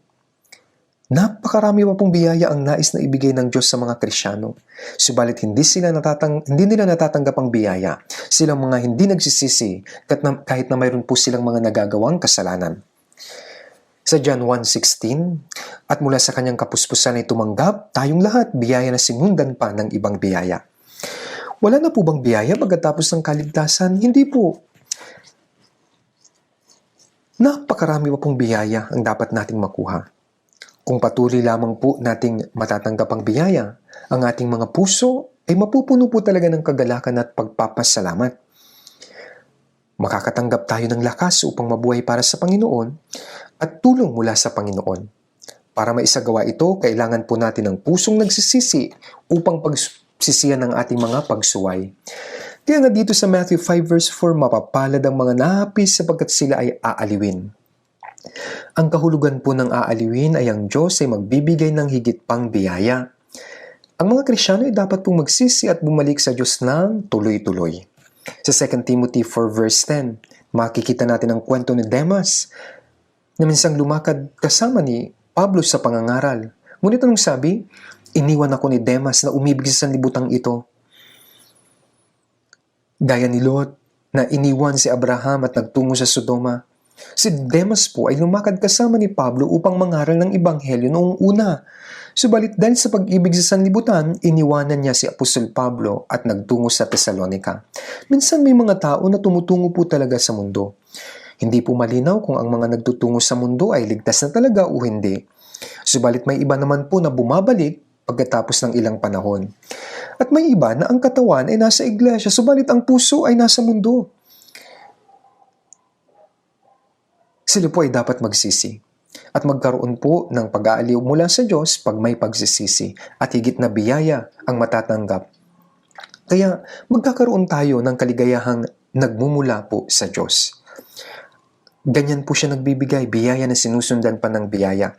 Napakarami pa pong biyaya ang nais na ibigay ng Diyos sa mga Kristyano. Subalit hindi nila natatanggap ang biyaya. Silang mga hindi nagsisisi kahit na mayroon po silang mga nagagawang kasalanan. Sa John 1:16, at mula sa kanyang kapuspusan ay tumanggap tayong lahat biyaya na sinundan pa ng ibang biyaya. Wala na po bang biyaya pagkatapos ng kaligtasan? Hindi po. Napakarami pa pong biyaya ang dapat nating makuha. Kung patuloy lamang po nating matatanggap ang biyaya, ang ating mga puso ay mapupuno po talaga ng kagalakan at pagpapasalamat. Makakatanggap tayo ng lakas upang mabuhay para sa Panginoon at tulong mula sa Panginoon. Para maisagawa ito, kailangan po natin ng pusong nagsisisi upang pagsisiyan ng ating mga pagsuway. Kaya nga dito sa Matthew 5 verse 4, mapapalad ang mga nahapis sapagkat sila ay aaliwin. Ang kahulugan po ng aaliwin ay ang Diyos ay magbibigay ng higit pang biyaya. Ang mga Kristyano ay dapat pong magsisi at bumalik sa Diyos ng tuloy-tuloy. Sa 2 Timothy 4 verse 10, makikita natin ang kwento ni Demas na minsang lumakad kasama ni Pablo sa pangangaral. Ngunit anong sabi? Iniwan ako ni Demas na umibig sa sanlibutang ito. Gaya ni Lot na iniwan si Abraham at nagtungo sa Sodoma. Si Demas po ay lumakad kasama ni Pablo upang mangaral ng Ebanghelyo noong una. Subalit dahil sa pag-ibig sa sanlibutan, iniwanan niya si Apostol Pablo at nagtungo sa Tesalonica. Minsan may mga tao na tumutungo po talaga sa mundo. Hindi po malinaw kung ang mga nagtutungo sa mundo ay ligtas na talaga o hindi. Subalit may iba naman po na bumabalik pagkatapos ng ilang panahon. At may iba na ang katawan ay nasa iglesia, subalit ang puso ay nasa mundo. Sila po ay dapat magsisi at magkaroon po ng pag-aaliw mula sa Diyos pag may pagsisisi at higit na biyaya ang matatanggap. Kaya magkakaroon tayo ng kaligayahang nagmumula po sa Diyos. Ganyan po siya nagbibigay, biyaya na sinusundan pa ng biyaya.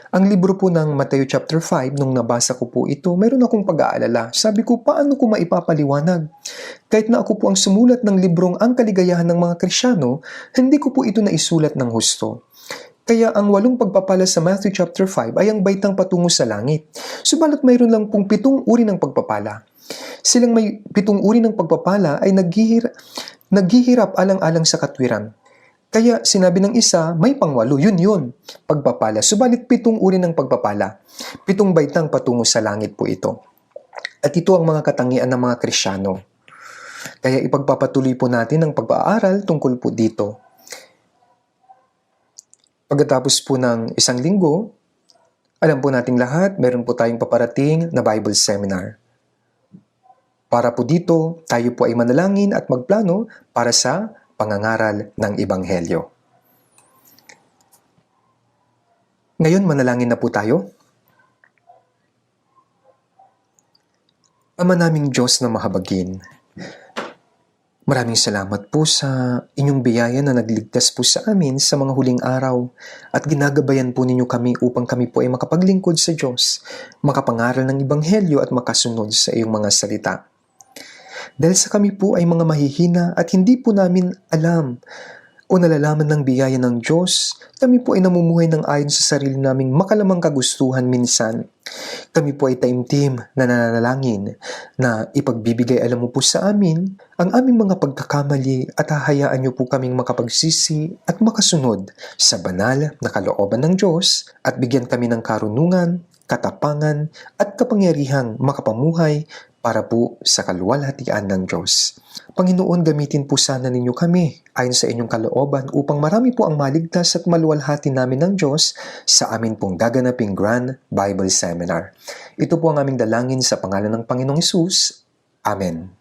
Ang libro po ng Mateo chapter 5, nung nabasa ko po ito, mayroon akong pag-aalala. Sabi ko, paano ko maipapaliwanag? Kahit na ako po ang sumulat ng librong Ang Kaligayahan ng mga Kristyano, hindi ko po ito naisulat ng husto. Kaya ang 8 pagpapala sa Matthew chapter 5 ay ang baitang patungo sa langit. Subalit mayroon lang pong 7 uri ng pagpapala. Silang may 7 uri ng pagpapala ay naghihirap alang-alang sa katwiran. Kaya sinabi ng isa, may pang-8, yun, pagpapala. Subalit 7 uri ng pagpapala. 7 baitang patungo sa langit po ito. At ito ang mga katangian ng mga Kristyano. Kaya ipagpapatuloy po natin ang pag-aaral tungkol po dito. Pagkatapos po ng isang linggo, alam po nating lahat, meron po tayong paparating na Bible Seminar. Para po dito, tayo po ay manalangin at magplano para sa pangangaral ng Ebanghelyo. Ngayon, manalangin na po tayo. Ama naming Diyos na mahabagin, maraming salamat po sa inyong biyaya na nagligtas po sa amin sa mga huling araw at ginagabayan po ninyo kami upang kami po ay makapaglingkod sa Diyos, makapangaral ng Ebanghelyo at makasunod sa iyong mga salita. Dahil sa kami po ay mga mahihina at hindi po namin alam o nalalaman ng biyaya ng Diyos, kami po ay namumuhay ng ayon sa sarili naming makalamang kagustuhan minsan. Kami po ay taimtim na nananalangin na ipagbibigay alam mo po sa amin ang aming mga pagkakamali at hahayaan niyo po kaming makapagsisi at makasunod sa banal na kalooban ng Diyos at bigyan kami ng karunungan, katapangan at kapangyarihang makapamuhay para po sa kaluwalhatian ng Diyos. Panginoon, gamitin po sana ninyo kami ayon sa inyong kalooban upang marami po ang maligtas at maluwalhati namin ng Diyos sa amin pong gaganaping Grand Bible Seminar. Ito po ang aming dalangin sa pangalan ng Panginoong Hesus. Amen.